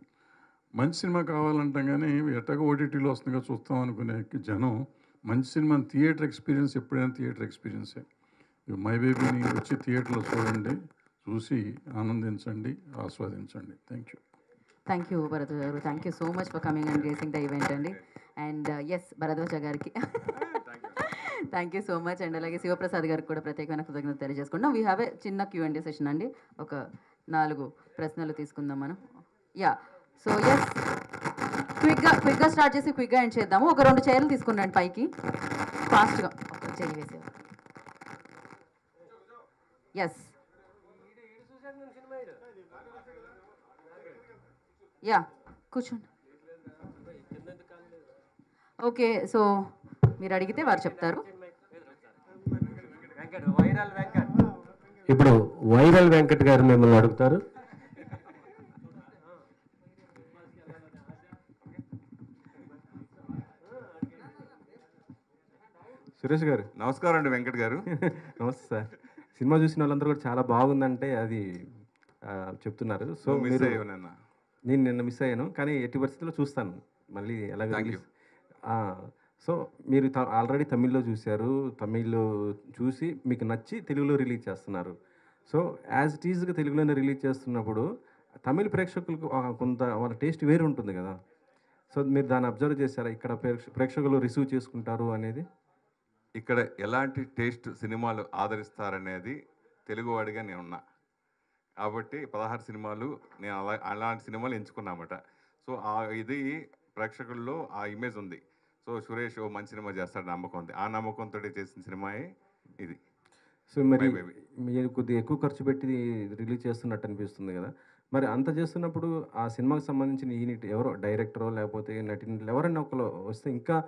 మంచి సినిమా కావాలంటాం, కానీ ఎట్టగా ఓటీటీలో వస్తుందిగా చూస్తాం అనుకునే జనం మంచి సినిమా థియేటర్ ఎక్స్పీరియన్స్ ఎప్పుడైనా థియేటర్ ఎక్స్పీరియన్సే. మై బేబీని వచ్చి థియేటర్లో చూడండి, చూసి ఆనందించండి, ఆస్వాదించండి. థ్యాంక్ యూ భరద్వాజ గారు, thank you so much for coming and gracing the event అండి. అండ్ ఎస్ భరద్వాజ గారికి thank you so much. And అలాగే శివప్రసాద్ గారికి కూడా ప్రత్యేకమైన కృతజ్ఞత తెలియజేసుకుంటాం. వీ హ్యావ్ ఏ చిన్న Q&A సెషన్ అండి, ఒక 4 ప్రశ్నలు తీసుకుందాం మనం. యా, సో ఎస్ క్విక్గా స్టార్ట్ చేసి క్విక్గా ఎండ్ చేద్దాము. ఒక 2 చైర్లు తీసుకున్నాండి పైకి, ఫాస్ట్గా ఒక చైర్ వేసేవారు. ఎస్, యా కూర్చోండి. ఓకే, సో మీరు అడిగితే వారు చెప్తారు. ఇప్పుడు వైరల్ వెంకట్ గారు మిమ్మల్ని అడుగుతారు. సురేష్ గారు నమస్కారం అండి. వెంకట్ గారు నమస్తే సార్. సినిమా చూసిన వాళ్ళందరూ కూడా చాలా బాగుందంటే అది చెప్తున్నారు. సో నేను నిన్న మిస్ అయ్యాను, కానీ ఎట్టి పరిస్థితుల్లో చూస్తాను మళ్ళీ ఎలాగ. సో మీరు ఆల్రెడీ తమిళ్లో చూశారు, తమిళ్లో చూసి మీకు నచ్చి తెలుగులో రిలీజ్ చేస్తున్నారు. సో యాజ్ ఇట్ ఈజ్గా తెలుగులోనే రిలీజ్ చేస్తున్నప్పుడు తమిళ ప్రేక్షకులకు కొంత వాళ్ళ టేస్ట్ వేరు ఉంటుంది కదా. సో మీరు దాన్ని అబ్జర్వ్ చేశారా, ఇక్కడ ప్రేక్షకులు రిసీవ్ చేసుకుంటారు అనేది? ఇక్కడ ఎలాంటి టేస్ట్ సినిమాలు ఆదరిస్తారనేది తెలుగువాడిగా నేనున్నా కాబట్టి 16 సినిమాలు నేను అలాంటి సినిమాలు ఎంచుకున్నామట. సో ఇది ప్రేక్షకుల్లో ఆ ఇమేజ్ ఉంది. సో సురేష్ మంచి సినిమా చేస్తాడు నమ్మకం ఉంది, ఆ నమ్మకంతో చేసిన సినిమాయే ఇది. సో మరి మీరు కొద్దిగా ఎక్కువ ఖర్చు పెట్టి రిలీజ్ చేస్తున్నట్టు అనిపిస్తుంది కదా. మరి అంత చేస్తున్నప్పుడు ఆ సినిమాకి సంబంధించిన యూనిట్ ఎవరో డైరెక్టరో లేకపోతే నటినట్లు ఎవరైనా ఒకరు వస్తే ఇంకా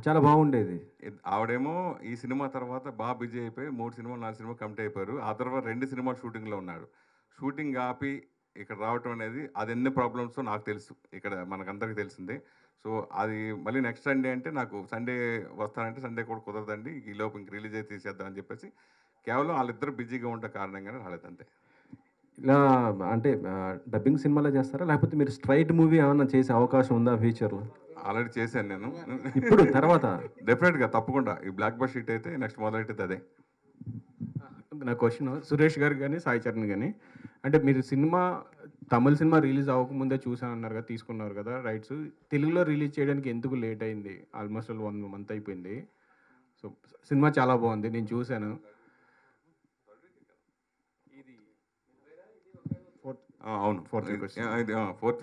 చాలా బాగుండేది. ఆవిడేమో ఈ సినిమా తర్వాత బాగా బిజీ అయిపోయి 3 సినిమాలు 4 సినిమాలు కంప్లీట్ అయిపోయారు. ఆ తర్వాత 2 సినిమాలు షూటింగ్లో ఉన్నాడు. షూటింగ్ ఆపి ఇక్కడ రావటం అనేది అది ఎన్ని ప్రాబ్లమ్స్ నాకు తెలుసు, ఇక్కడ మనకందరికీ తెలిసిందే. సో అది మళ్ళీ నెక్స్ట్ సండే అంటే నాకు సండే వస్తానంటే సండే కూడా కుదరదండి, ఈ లోపు ఇంక రిలీజ్ అయితే తీసేద్దాం అని చెప్పేసి కేవలం వాళ్ళిద్దరు బిజీగా ఉండే కారణంగానే రాలేదంతే. ఇలా అంటే డబ్బింగ్ సినిమాలో చేస్తారా లేకపోతే మీరు స్ట్రైట్ మూవీ ఏమైనా చేసే అవకాశం ఉందా ఫ్యూచర్లో? ఆల్రెడీ చేశాను నేను. ఇప్పుడు తర్వాత డెఫినెట్గా తప్పకుండా ఈ బ్లాక్ బస్ షీట్ అయితే నెక్స్ట్ మొదలెట్టేది అదే. నా క్వశ్చన్ సురేష్ గారు కానీ సాయి చరణ్ కానీ, అంటే మీరు సినిమా తమిళ సినిమా రిలీజ్ అవ్వకముందే చూసానన్నారు కదా, తీసుకున్నారు కదా రైట్స్, తెలుగులో రిలీజ్ చేయడానికి ఎందుకు లేట్ అయింది? ఆల్మోస్ట్ 1 month అయిపోయింది. సో సినిమా చాలా బాగుంది, నేను చూశాను. అవును, 4th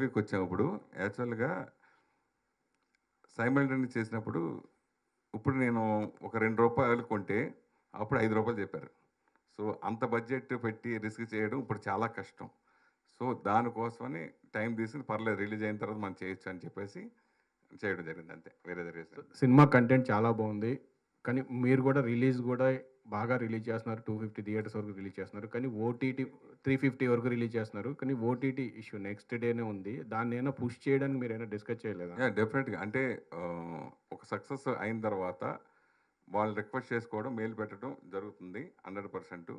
వీక్ వచ్చాము. యాక్చువల్గా సైమల్టేనియస్ చేసినప్పుడు ఇప్పుడు నేను ఒక 2 రూపాయలు కొంటే అప్పుడు 5 రూపాయలు చెప్పారు. సో అంత బడ్జెట్ పెట్టి రిస్క్ చేయడం ఇప్పుడు చాలా కష్టం. సో దానికోసమని టైం తీసుకుని పర్లేదు రిలీజ్ అయిన తర్వాత మనం చేయొచ్చు అని చెప్పేసి చేయడం జరిగింది, అంతే, వేరే రీజన్. సినిమా కంటెంట్ చాలా బాగుంది, కానీ మీరు కూడా రిలీజ్ కూడా బాగా రిలీజ్ చేస్తున్నారు. 250 థియేటర్స్ వరకు రిలీజ్ చేస్తున్నారు, కానీ ఓటీటీ 350 వరకు రిలీజ్ చేస్తున్నారు. కానీ ఓటీటీ ఇష్యూ నెక్స్ట్ డేనే ఉంది. దాన్ని ఏమైనా పుష్ చేయడానికి మీరు ఏమైనా డిస్కస్ చేయలేదా? డెఫినెట్గా. అంటే ఒక సక్సెస్ అయిన తర్వాత వాళ్ళు రిక్వెస్ట్ చేసుకోవడం, మెయిల్ పెట్టడం జరుగుతుంది 100%.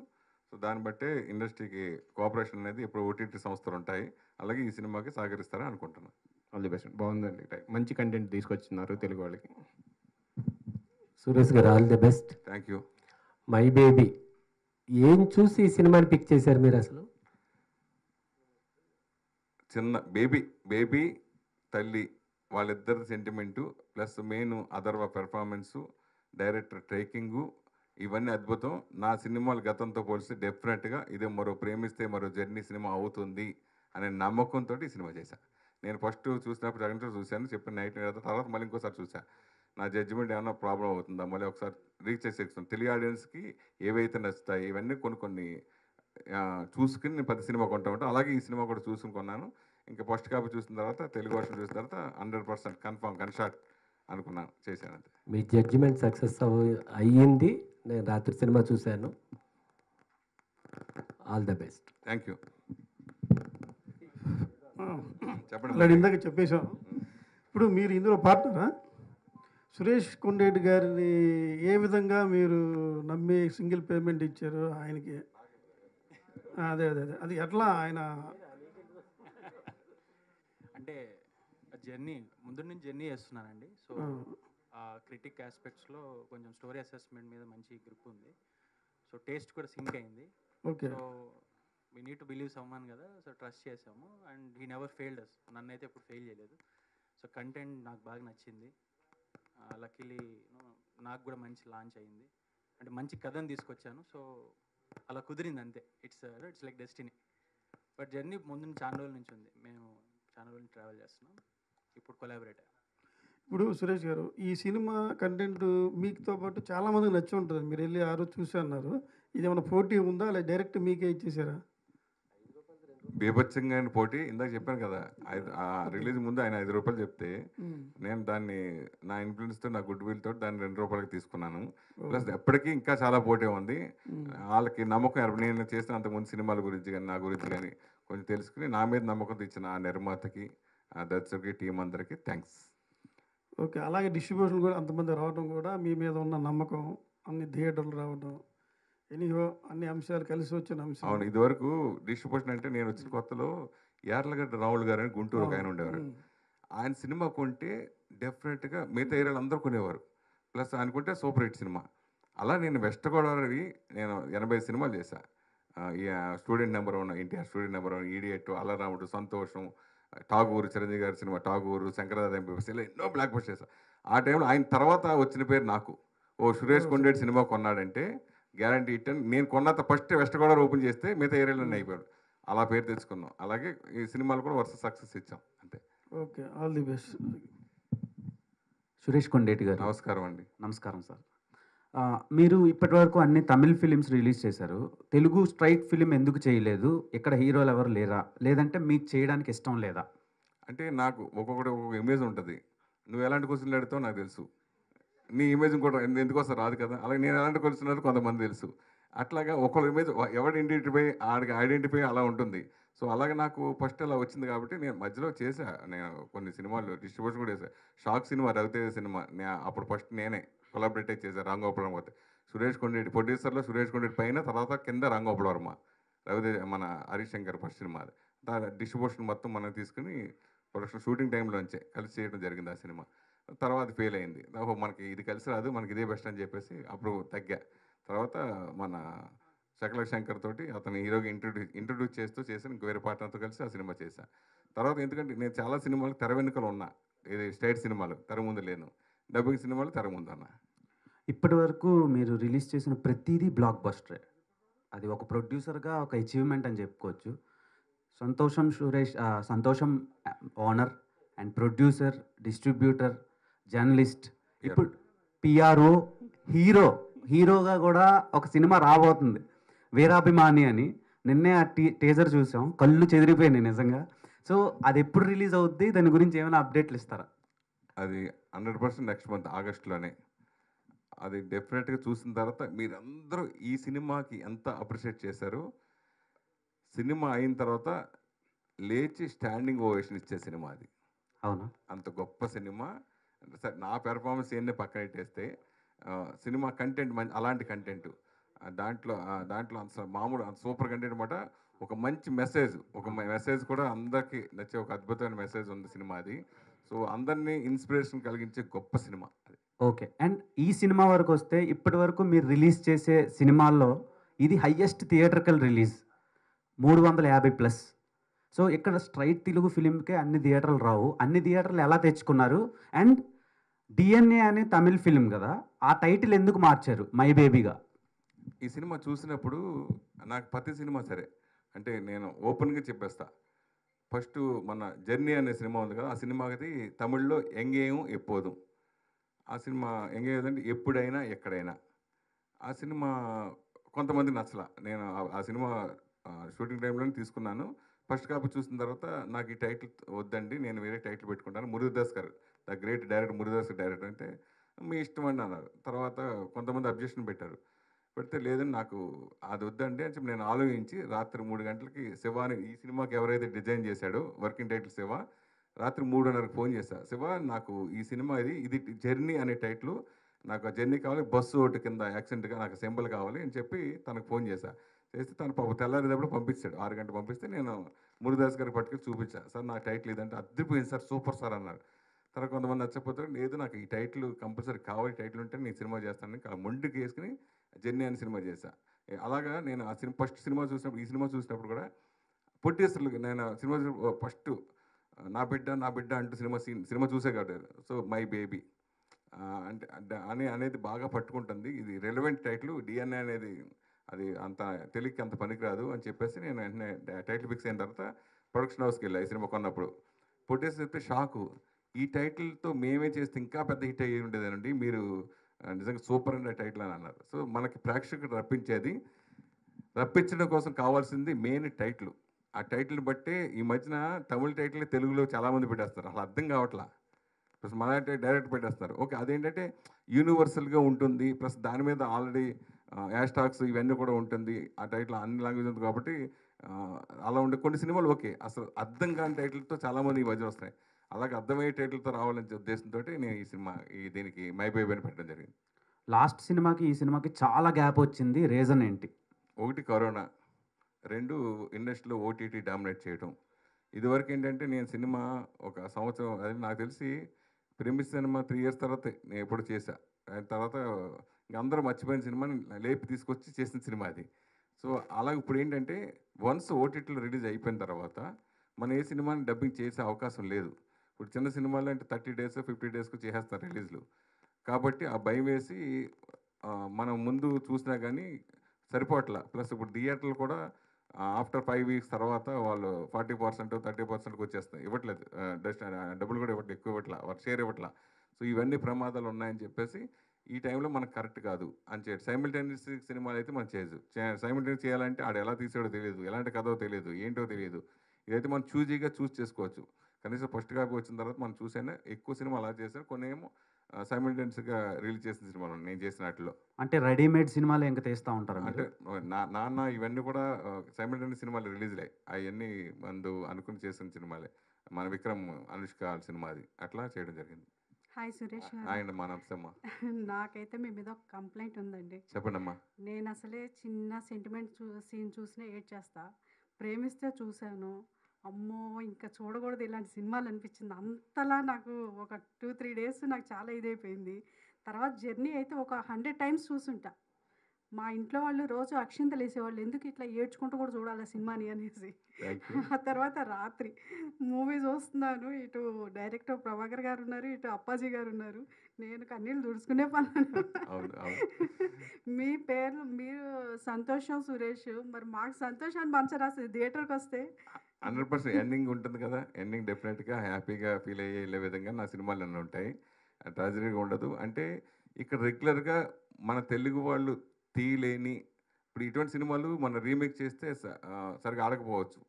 సో దాన్ని బట్టే ఇండస్ట్రీకి కోఆపరేషన్ అనేది ఇప్పుడు ఓటీటీ సంస్థలు ఉంటాయి, అలాగే ఈ సినిమాకి సహకరిస్తారని అనుకుంటున్నాను. All the best. బాగుందండి, మంచి కంటెంట్ తీసుకొచ్చినారు తెలుగు వాళ్ళకి. సురేష్ గారు all the best. Thank you. My baby ఏం చూసి ఈ సినిమాని పిక్ చేశారు మీరు అసలు? చిన్న బేబీ తల్లి వాళ్ళిద్దరి sentiment plus main Atharva performance, director ట్రేకింగు, ఇవన్నీ అద్భుతం. నా సినిమాలు గతంతో పోలిస్తే డెఫినెట్గా ఇదే మరో ప్రేమిస్తే మరో జర్నీ సినిమా అవుతుంది అనే నమ్మకంతో ఈ సినిమా చేశాను. నేను ఫస్ట్ చూసినప్పుడు సెకండ్ షో చూశాను, చెప్పిన నైట్ తర్వాత మళ్ళీ ఇంకోసారి చూశాను. నా జడ్జిమెంట్ ఏమైనా ప్రాబ్లం అవుతుందా, మళ్ళీ ఒకసారి రీచెక్ చేస్తాను. తెలుగు ఆడియన్స్కి ఏవైతే నచ్చుతాయి ఇవన్నీ కొన్ని చూసుకుని నేను 10 సినిమా కొంటా ఉంటాను. అలాగే ఈ సినిమా కూడా చూసుకుని కొన్నాను. ఇంకా ఫస్ట్ కాపీ చూసిన తర్వాత తెలుగు వర్షన్ చూసిన తర్వాత 100% కన్ఫర్మ్ గన్షాట్ అనుకున్నాను, చేశాను అంతే. మీ జడ్జిమెంట్ సక్సెస్ అయ్యింది. నేను రాత్రి సినిమా చూశాను. All the best. Thank you. చెప్పండి. ఇందాక చెప్పేశాం. ఇప్పుడు మీరు ఇందులో పార్ట్నరా? సురేష్ కొండేటి గారిని ఏ విధంగా మీరు నమ్మి సింగిల్ పేమెంట్ ఇచ్చారు ఆయనకి? అదే అది ఎట్లా ఆయన అంటే జర్నీ ముందు నుంచి జర్నీ చేస్తున్నానండి. సో క్రిటిక్ ఆస్పెక్ట్స్లో కొంచెం స్టోరీ అసెస్మెంట్ మీద మంచి గ్రిప్ ఉంది. సో టేస్ట్ కూడా సింక్ అయింది. Okay. So we need to believe someone కదా, సో ట్రస్ట్ చేసాము. అండ్ హీ నెవర్ ఫెయిల్డ్ అస్. నన్ను అయితే ఎప్పుడు ఫెయిల్ చేయలేదు. సో కంటెంట్ నాకు బాగా నచ్చింది. లక్కీలీ నాకు కూడా మంచి లాంచ్ అయింది. అంటే మంచి కథను తీసుకొచ్చాను. సో అలా కుదిరింది అంతే. It's like destiny. But journey ముందు చాలా రోజుల నుంచి ఉంది. మేము చాలా రోజులు ట్రావెల్ చేస్తున్నాం. ఇప్పుడు కొలాబరేట్. ఇప్పుడు సురేష్ గారు, ఈ సినిమా కంటెంట్ మీతో పాటు చాలామందికి నచ్చి ఉంటుంది. మీరు వెళ్ళి ఆ రోజు చూసి అన్నారు. ఇది ఏమైనా పోటీ ఉందా, లేదా డైరెక్ట్ మీకే ఇచ్చేసారా? బీభత్సంగా పోటీ. ఇందాక చెప్పాను కదా, రిలీజ్ ముందు ఆయన 5 రూపాయలు చెప్తే నేను దాన్ని నా ఇన్ఫ్లుయెన్స్తో, నా గుడ్ విల్ తోటి దాన్ని 2 రూపాయలకి తీసుకున్నాను. ప్లస్ ఎప్పటికీ ఇంకా చాలా పోటీ ఉంది. వాళ్ళకి నమ్మకం, నేను చేసిన అంతకుముందు సినిమాల గురించి కానీ నా గురించి కానీ కొంచెం తెలుసుకుని నా మీద నమ్మకంతో ఇచ్చిన ఆ నిర్మాతకి, ఆ దర్శకుడికి, టీం అందరికీ థ్యాంక్స్. ఓకే. అలాగే డిస్ట్రిబ్యూషన్ కూడా అంతమంది రావడం కూడా మీ మీద ఉన్న నమ్మకం, అన్ని థియేటర్లు రావడం, ఎనీహో అన్ని అంశాలు కలిసి వచ్చిన అంశం. అవును. ఇదివరకు డిస్ట్రిబ్యూషన్ అంటే నేను వచ్చిన కొత్తలో యార్లగడ్డ రావుల్ గారు అని గుంటూరు ఒక ఆయన ఉండేవారు. ఆయన సినిమా కొంటే డెఫినెట్గా మిగతా ఏరియాలు అందరూ కొనేవారు. ప్లస్ అనుకుంటే సూపర్ హిట్ సినిమా. అలా నేను వెస్ట్ గోదావరి నేను 80 సినిమాలు చేశాను. Student Number 1, NTR Student Number 1, Idiot, Allaramudu, Santosham, Tagore, Chiranjeevi గారి సినిమా ఠాగూరు, శంకరదాద ఎంపీ, ఇలా ఎన్నో బ్లాక్ బస్టర్స్ చేశాను. ఆ టైంలో ఆయన తర్వాత వచ్చిన పేరు నాకు. సురేష్ కొండేటి సినిమా కొన్నాడంటే గ్యారంటీ హిట్ అని. నేను కొన్నాత ఫస్ట్ వెస్ట్ గోదావరి ఓపెన్ చేస్తే మిగతా ఏరియాలోనే అయిపోయాడు. అలా పేరు తెచ్చుకున్నాం. అలాగే ఈ సినిమాలు కూడా వరుస సక్సెస్ ఇచ్చాం అంతే. Okay. All the best. Suresh Kondeti గారు నమస్కారం అండి. నమస్కారం సార్. మీరు ఇప్పటివరకు అన్ని తమిళ్ ఫిలిమ్స్ రిలీజ్ చేశారు. తెలుగు స్ట్రైట్ ఫిలిం ఎందుకు చేయలేదు? ఇక్కడ హీరోలు ఎవరు లేరా, లేదంటే మీకు చేయడానికి ఇష్టం లేదా? అంటే నాకు ఒక్కొక్క ఇమేజ్ ఉంటుంది. నువ్వు ఎలాంటి క్వశ్చన్లు అడుగుతావు నాకు తెలుసు. నీ ఇమేజ్ కూడా ఎందుకోసం రాదు కదా. అలాగే నేను ఎలాంటి క్వశ్చన్ కొంతమంది తెలుసు. అట్లాగా ఒకళ్ళ ఇమేజ్ ఎవరు ఐడెంటిఫై అలా ఉంటుంది. సో అలాగే నాకు ఫస్ట్ అలా వచ్చింది కాబట్టి నేను మధ్యలో చేశా. నేను కొన్ని సినిమాలు డిస్ట్రిబ్యూషన్ కూడా చేశాను. షాక్ సినిమా, రవితేజ సినిమా అప్పుడు ఫస్ట్ నేనే కొలాబరేట్ చేశాను. రాంగోపాల్ పోతే సురేష్ కొండేటి ప్రొడ్యూసర్లో, సురేష్ కొండేటి పైన, తర్వాత కింద రాంగోపాల్ వర్మ, రవితేజ, మన హరీష్ శంకర్ ఫస్ట్ సినిమా. దాని డిస్ట్రిబ్యూషన్ మొత్తం మనం తీసుకుని ప్రొడక్షన్ షూటింగ్ టైంలోంచే కలిసి చేయడం జరిగింది ఆ సినిమా. తర్వాత ఫెయిల్ అయింది. మనకి ఇది కలిసి రాదు, మనకి ఇదే బెస్ట్ అని చెప్పేసి అప్పుడు తగ్గా. తర్వాత మన శకల శంకర్ తోటి అతను హీరోకి ఇంట్రడ్యూస్ చేస్తూ చేసి ఇంక వేరే పార్ట్నర్తో కలిసి ఆ సినిమా చేశాను. తర్వాత ఎందుకంటే నేను చాలా సినిమాలు తెర వెనుకలు ఉన్నా. ఇది స్టేట్ సినిమాలు తెర ముందు లేను, డబ్బింగ్ సినిమాలు తెర ముందు అన్నా. ఇప్పటి వరకు మీరు రిలీజ్ చేసిన ప్రతిదీ బ్లాక్ బస్టరే. అది ఒక ప్రొడ్యూసర్గా ఒక అచీవ్మెంట్ అని చెప్పుకోవచ్చు. సంతోషం owner and producer, distributor, journalist, ఇప్పుడు పిఆర్ఓ, హీరోగా కూడా ఒక సినిమా రాబోతుంది. వీరాభిమాని అని. నిన్నే ఆ టీజర్ చూసాం, కళ్ళు చెదిరిపోయినాయి నిజంగా. సో అది ఎప్పుడు రిలీజ్ అవుద్ది, దాని గురించి ఏమైనా అప్డేట్లు ఇస్తారా? అది 100% నెక్స్ట్ మంత్ ఆగస్టులోనే. అది డెఫినెట్గా చూసిన తర్వాత మీరందరూ ఈ సినిమాకి ఎంత అప్రిషియేట్ చేశారో, సినిమా అయిన తర్వాత లేచి స్టాండింగ్ ఓవేషన్ ఇచ్చే సినిమా అది. అవునా? అంత గొప్ప సినిమా. సరే, నా పెర్ఫార్మెన్స్ ఏంటనే పక్కన పెట్టేస్తే సినిమా కంటెంట్ అలాంటి కంటెంట్ దాంట్లో అంత మామూలు అంత సూపర్ కంటెంట్ అనమాట. ఒక మంచి మెసేజ్ కూడా అందరికీ నచ్చే ఒక అద్భుతమైన మెసేజ్ ఉంది సినిమా అది. సో అందరినీ ఇన్స్పిరేషన్ కలిగించే గొప్ప సినిమా అది. ఓకే. అండ్ ఈ సినిమా వరకు వస్తే, ఇప్పటి వరకు మీరు రిలీజ్ చేసే సినిమాల్లో ఇది హయ్యెస్ట్ థియేటర్కల్ రిలీజ్, 350+. సో ఇక్కడ స్ట్రైట్ తెలుగు ఫిలింకే అన్ని థియేటర్లు రావు. అన్ని థియేటర్లు ఎలా తెచ్చుకున్నారు? అండ్ డిఎన్ఏ అనే తమిళ్ ఫిలిం కదా, ఆ టైటిల్ ఎందుకు మార్చారు మై బేబీగా? ఈ సినిమా చూసినప్పుడు నాకు ప్రతి సినిమా సరే, అంటే నేను ఓపెన్గా చెప్పేస్తా. ఫస్ట్ మన జర్నీ అనే సినిమా ఉంది కదా, ఆ సినిమాకి తమిళ్లో ఎంగేయం ఎప్పోదుం. ఆ సినిమా ఎంగేదంటే ఎప్పుడైనా ఎక్కడైనా. ఆ సినిమా కొంతమంది నచ్చలా. నేను ఆ సినిమా షూటింగ్ టైంలోనే తీసుకున్నాను. ఫస్ట్ కాపీ చూసిన తర్వాత నాకు ఈ టైటిల్ వద్దండి, నేను వేరే టైటిల్ పెట్టుకుంటాను. మురుగదాస్ గారు, the great director Murugadoss director అంటే మీ ఇష్టం అండి అన్నారు. తర్వాత కొంతమంది అబ్జెక్షన్ పెట్టారు. పెడితే లేదని నాకు అది వద్దండి అని చెప్పి నేను ఆలోచించి రాత్రి 3 గంటలకి శివాని, ఈ సినిమాకి ఎవరైతే డిజైన్ చేశాడో వర్కింగ్ టైటిల్ శివ, రాత్రి 3:30కి ఫోన్ చేశా. శివ, నాకు ఈ సినిమా ఇది జర్నీ అనే టైటిల్, నాకు ఆ జర్నీ కావాలి, బస్సు ఒకటి కింద యాక్సిడెంట్గా నాకు సింబల్ కావాలి అని చెప్పి తనకు ఫోన్ చేశా. చేస్తే తను తెల్లారేటప్పుడు పంపించాడు. 6 గంటలు పంపిస్తే నేను మురుగదాస్ గారికి పట్టుకెళ్ళి చూపించా. సార్ నా టైటిల్ ఇదంటే అద్దరిపోయింది సార్, సూపర్ సార్ అన్నారు. తర్వాత కొంతమంది నచ్చకపోతే లేదు నాకు ఈ టైటిల్ కంపల్సరీ కావాలి, టైటిల్ ఉంటే నేను సినిమా చేస్తానని మొండికి వేసుకుని జర్నీ అని సినిమా చేశా. అలాగా నేను ఆ ఫస్ట్ సినిమా చూసినప్పుడు, ఈ సినిమా చూసినప్పుడు కూడా పొట్టేసర్లు నేను సినిమా ఫస్ట్ నా బిడ్డ అంటూ సినిమా చూసే కాదు. సో మై బేబీ అంటే అనేది బాగా పట్టుకుంటుంది. ఇది రెలవెంట్ టైటిల్, డిఎన్ఏ అనేది అది అంత తెలియక అంత పనికిరాదు అని చెప్పేసి నేను వెంటనే టైటిల్ ఫిక్స్ అయిన తర్వాత ప్రొడక్షన్ హౌస్కి వెళ్ళా. ఈ సినిమా కొన్నప్పుడు పొట్టేసి చెప్తే షాకు, ఈ టైటిల్తో మేమే చేస్తే ఇంకా పెద్ద హిట్ అయ్యి ఉండేదేనండి, మీరు నిజంగా సూపర్ అండి టైటిల్ అని అన్నారు. సో మనకి ప్రేక్షకుడు రప్పించడం కోసం కావాల్సింది మెయిన్ టైటిల్. ఆ టైటిల్ని బట్టే ఈ మధ్యన తమిళ టైటిల్ తెలుగులో చాలామంది పెట్టేస్తారు, అసలు అర్థం కావట్లా. ప్లస్ మన డైరెక్ట్ పెట్టేస్తారు. ఓకే, అదేంటంటే యూనివర్సల్గా ఉంటుంది, ప్లస్ దాని మీద ఆల్రెడీ హ్యాష్టాగ్స్ ఇవన్నీ కూడా ఉంటుంది. ఆ టైటిల్ అన్ని లాంగ్వేజ్ ఉంది కాబట్టి అలా ఉండే కొన్ని సినిమాలు ఓకే, అసలు అర్థం కాని టైటిల్తో చాలామంది ఈ మధ్య వస్తాయి. అలాగే అర్థమయ్యే టైటిల్తో రావాలనే ఉద్దేశంతో నేను ఈ సినిమా దీనికి మై బేబీ అని పెట్టడం జరిగింది. లాస్ట్ సినిమాకి ఈ సినిమాకి చాలా గ్యాప్ వచ్చింది, రీజన్ ఏంటి? ఒకటి కరోనా, 2 ఇండస్ట్రీలో ఓటీటీ డామినేట్ చేయడం. ఇదివరకు ఏంటంటే నేను సినిమా ఒక సంవత్సరం, అది నాకు తెలిసి ప్రేమిస్ సినిమా 3 years తర్వాత నేను ఎప్పుడు చేశా. తర్వాత ఇంక అందరూ మర్చిపోయిన సినిమాని లేపి తీసుకొచ్చి చేసిన సినిమా అది. సో అలాగే ఇప్పుడు ఏంటంటే వన్స్ ఓటీటీలో రిలీజ్ అయిపోయిన తర్వాత మనం ఏ సినిమాని డబ్బింగ్ చేసే అవకాశం లేదు. ఇప్పుడు చిన్న సినిమాలు అంటే 30 days 50 daysకు చేసేస్తారు రిలీజ్లు. కాబట్టి ఆ భయం వేసి మనం ముందు చూసినా కానీ సరిపోవట్లా. ప్లస్ ఇప్పుడు థియేటర్లు కూడా ఆఫ్టర్ 5 weeks తర్వాత వాళ్ళు 40% 30%కి వచ్చేస్తాయి, ఇవ్వట్లేదు. డబ్బులు కూడా ఎక్కువ ఇవ్వట్లా, వారు షేర్ ఇవ్వట్లా. సో ఇవన్నీ ప్రమాదాలు ఉన్నాయని చెప్పేసి ఈ టైంలో మనకు కరెక్ట్ కాదు అని చెప్పి సైమిల్టేనియస్ సినిమాలు అయితే మనం చేయదు. సైమిల్టేనియస్ చేయాలంటే ఆడు ఎలా తీసాడో తెలియదు, ఎలాంటి కథో తెలియదు, ఏంటో తెలియదు. ఇదైతే మనం చూస్ చేసుకోవచ్చు. కనీసం ఫస్ట్ కాపీ వచ్చిన తర్వాత మనం చూసైనా ఎక్కువ సినిమా అలా చేశారు. కొన్ని ఏమో సైమిల్టేనియస్గా రిలీజ్ చేసిన సినిమాలు నేను చేసిన వాటిలో. అంటే రెడీమేడ్ సినిమాలు ఇంకా తీస్తూ ఉంటారు అంటే నాన్న ఇవన్నీ కూడా సైమిల్టేనియస్ సినిమాలు రిలీజ్లే, అవన్నీ మందు అనుకుని చేసిన సినిమాలే. మన విక్రమ్ అనుష్క సినిమా అది అట్లా చేయడం జరిగింది. హాయ్ సురేష్ గారు. హాయ్ అమ్మా, నమస్తే అమ్మా. నాకైతే మీ మీద ఒక కంప్లైంట్ ఉందండి. చెప్పండి అమ్మా. నేను అసలే చిన్న సెంటిమెంట్ సీన్ చూసినా ఏడ్చేస్తా. ప్రేమిస్తే చూశాను, అమ్మో ఇంకా చూడకూడదు ఇలాంటి సినిమాలు అనిపించింది. అంతలా నాకు ఒక 2-3 days నాకు చాలా ఇదైపోయింది. తర్వాత జర్నీ అయితే ఒక 100 times చూసుంటా. మా ఇంట్లో వాళ్ళు రోజు అక్షింతలు వేసేవాళ్ళు, ఎందుకు ఇట్లా ఏడ్చుకుంటూ కూడా చూడాలి సినిమాని అనేసి. ఆ తర్వాత రాత్రి మూవీ చూస్తున్నాను, ఇటు డైరెక్టర్ ప్రభాకర్ గారు ఉన్నారు, ఇటు అప్పాజీ గారు ఉన్నారు. నేను కన్నీళ్ళు తుడుచుకునే పన్నాను. మీ పేర్లు మీరు సంతోషం సురేష్, మరి మాకు సంతోషాన్ని పంచరాసి థియేటర్కి వస్తే 100% ఎండింగ్ ఉంటుంది కదా. ఎండింగ్ డెఫినెట్గా హ్యాపీగా ఫీల్ అయ్యే విధంగా నా సినిమాలు అన్నీ ఉంటాయి, ట్రాజడీగా ఉండదు. అంటే ఇక్కడ రెగ్యులర్గా మన తెలుగు వాళ్ళు తీయలేని ఇప్పుడు ఇటువంటి సినిమాలు మన రీమేక్ చేస్తే సరిగా ఆడకపోవచ్చు,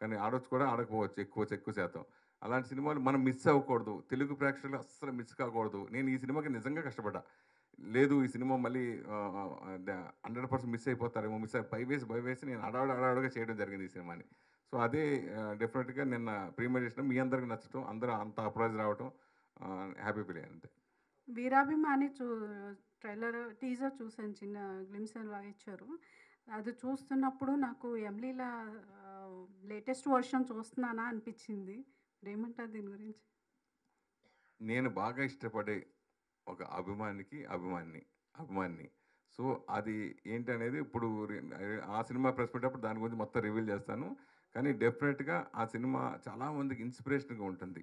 కానీ ఆడొచ్చు కూడా ఆడకపోవచ్చు ఎక్కువ శాతం. అలాంటి సినిమాలు మనం మిస్ అవ్వకూడదు, తెలుగు ప్రేక్షకులు అస్సలు మిస్ కాకూడదు. నేను ఈ సినిమాకి నిజంగా కష్టపడ్డా. లేదు ఈ సినిమా మళ్ళీ 100% మిస్ అయిపోతారేమో, భయవేసి నేను అడవడగా చేయడం జరిగింది ఈ సినిమాని. సో అదే డెఫినెట్గా నిన్న ప్రీమియర్ చేసిన మీ అందరికి నచ్చటం, అందరూ అంత అప్రైజ్ రావటం హ్యాపీ ఫీల్ అయ్యాను అంతే. వీరాభిమాని ట్రైలర్ టీజర్ చూసాను, చిన్న గ్లిమ్స్ లాగా ఇచ్చారు. అది చూస్తున్నప్పుడు నాకు ఎమ్లీలా లేటెస్ట్ వర్షన్ చూస్తున్నానా అనిపించింది. ఏమంటారు దీని గురించి? నేను బాగా ఇష్టపడే ఒక అభిమానిని. సో అది ఏంటనేది ఇప్పుడు ఆ సినిమా ప్రెస్ పెట్టేటప్పుడు దాని గురించి మొత్తం రివీల్ చేస్తాను. కానీ డెఫినెట్గా ఆ సినిమా చాలామందికి ఇన్స్పిరేషన్గా ఉంటుంది,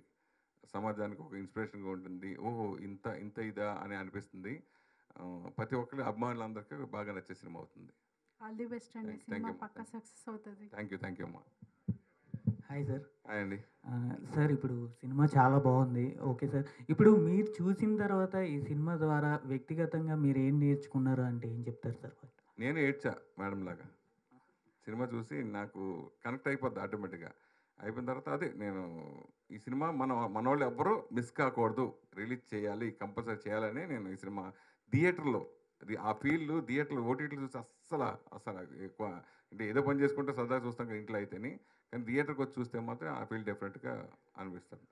సమాజానికి ఒక ఇన్స్పిరేషన్గా ఉంటుంది. ఓహో ఇంత ఇదా అని అనిపిస్తుంది. ప్రతి ఒక్కరి అభిమానులందరికీ బాగా నచ్చే సినిమా అవుతుంది. ఆల్ ది బెస్ట్ అండి, సినిమా పక్కా సక్సెస్ అవుతుంది. థ్యాంక్ యూ అమ్మా. Hi sir. హాయ్ అండి. సార్ ఇప్పుడు సినిమా చాలా బాగుంది, ఓకే సార్. ఇప్పుడు మీరు చూసిన తర్వాత ఈ సినిమా ద్వారా వ్యక్తిగతంగా మీరు ఏం నేర్చుకున్నారు అంటే ఏం చెప్తారు సార్? నేను ఏడ్చా మేడం లాగా. సినిమా చూసి నాకు కనెక్ట్ అయిపోద్ది ఆటోమేటిక్గా. అయిపోయిన తర్వాత అదే నేను ఈ సినిమా మన వాళ్ళు ఎవ్వరూ మిస్ కాకూడదు, రిలీజ్ చేయాలి, కంపల్సరీ చేయాలని నేను ఈ సినిమా థియేటర్లో ఆ ఫీల్డ్ థియేటర్లో ఓటీటీలు చూసి అస్సలు ఎక్కువ అంటే ఏదో పని చేసుకుంటే సరదాగా చూస్తాం కదా ఇంట్లో అయితేని, కానీ థియేటర్కి వచ్చి చూస్తే మాత్రం ఆ ఫీల్ డెఫినెట్గా అనిపిస్తుంది.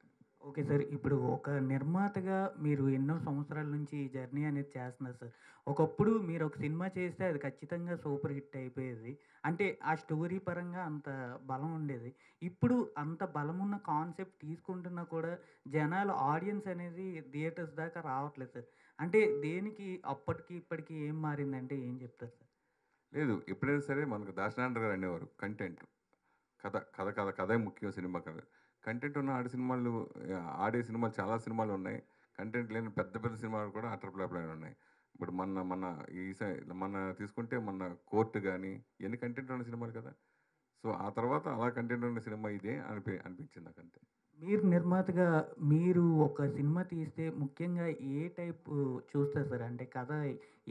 Okay sir. ఇప్పుడు ఒక నిర్మాతగా మీరు ఎన్నో సంవత్సరాల నుంచి ఈ జర్నీ అనేది చేస్తున్నారు సార్. ఒకప్పుడు మీరు ఒక సినిమా చేస్తే అది ఖచ్చితంగా సూపర్ హిట్ అయిపోయేది, అంటే ఆ స్టోరీ పరంగా అంత బలం ఉండేది. ఇప్పుడు అంత బలం ఉన్న కాన్సెప్ట్ తీసుకుంటున్నా కూడా జనాలు ఆడియన్స్ అనేది థియేటర్స్ దాకా రావట్లేదు సార్. అంటే దేనికి అప్పటికి ఇప్పటికి ఏం మారిందంటే ఏం చెప్తారు సార్? లేదు, ఎప్పుడైనా సరే మనకు దాశనాండ్ర గారు అనేవారు, కంటెంట్ కథే ముఖ్యం సినిమా కథ. కంటెంట్ ఉన్న ఆడే సినిమాలు చాలా సినిమాలు ఉన్నాయి. కంటెంట్ లేని పెద్ద సినిమాలు కూడా అటర్ ఫ్లాప్ ఉన్నాయి. ఇప్పుడు మన తీసుకుంటే మన కోర్టు కానీ ఎన్ని కంటెంట్ ఉన్న సినిమాలు కదా. సో ఆ తర్వాత అలా కంటెంట్ ఉన్న సినిమా ఇదే అనిపించింది నాకు అంతే. మీరు నిర్మాతగా మీరు ఒక సినిమా తీస్తే ముఖ్యంగా ఏ టైప్ చూస్తారు సార్? అంటే కథ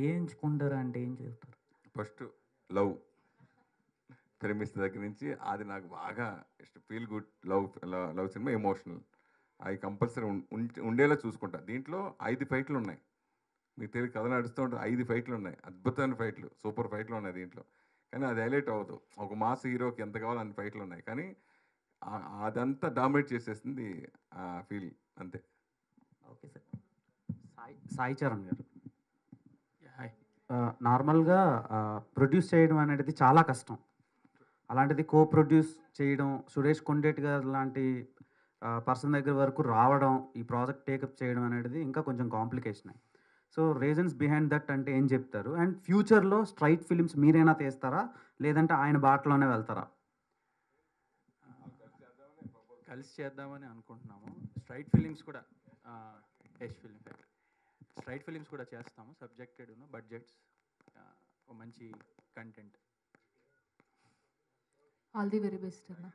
ఏం ఎంచుకుంటారు అంటే ఏం చేస్తారు? ఫస్ట్ లవ్, ప్రేమిస్తే దగ్గర నుంచి అది నాకు బాగా feel good love cinema, emotional అవి కంపల్సరీ ఉండేలా చూసుకుంటా. దీంట్లో 5 ఫైట్లు ఉన్నాయి, మీకు తెలియదు కథ నడుస్తూ ఉంటుంది. 5 ఫైట్లు ఉన్నాయి, అద్భుతమైన ఫైట్లు, సూపర్ ఫైట్లు ఉన్నాయి దీంట్లో. కానీ అది హైలైట్ అవ్వదు. ఒక మాస్ హీరోకి ఎంత కావాలో అన్ని ఫైట్లు ఉన్నాయి, కానీ అదంతా డామినేట్ చేసేస్తుంది ఆ ఫీల్ అంతే. Okay sir. సాయి చరణ్ గారు, హాయ్. నార్మల్గా ప్రొడ్యూస్ చేయడం అనేది చాలా కష్టం. అలాంటిది ప్రొడ్యూస్ చేయడం, సురేష్ కొండేటి గారు లాంటి పర్సన్ దగ్గర వరకు రావడం, ఈ ప్రాజెక్ట్ టేకప్ చేయడం అనేది ఇంకా కొంచెం complication. So reasons behind that అంటే ఏం చెప్తారు? అండ్ ఫ్యూచర్లో స్ట్రైట్ ఫిలిమ్స్ మీరైనా తీస్తారా, లేదంటే ఆయన బాటలోనే వెళ్తారా? కలిసి చేద్దామని అనుకుంటున్నాము. స్ట్రైట్ ఫిలిమ్స్ కూడా స్ట్రైట్ ఫిలిమ్స్ కూడా చేస్తాము, సబ్జెక్టెడ్ బడ్జెట్స్, మంచి content. All the very best అన్న.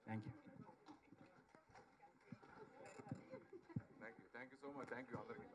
Thank you. Thank you so much. Thank you అందరికీ.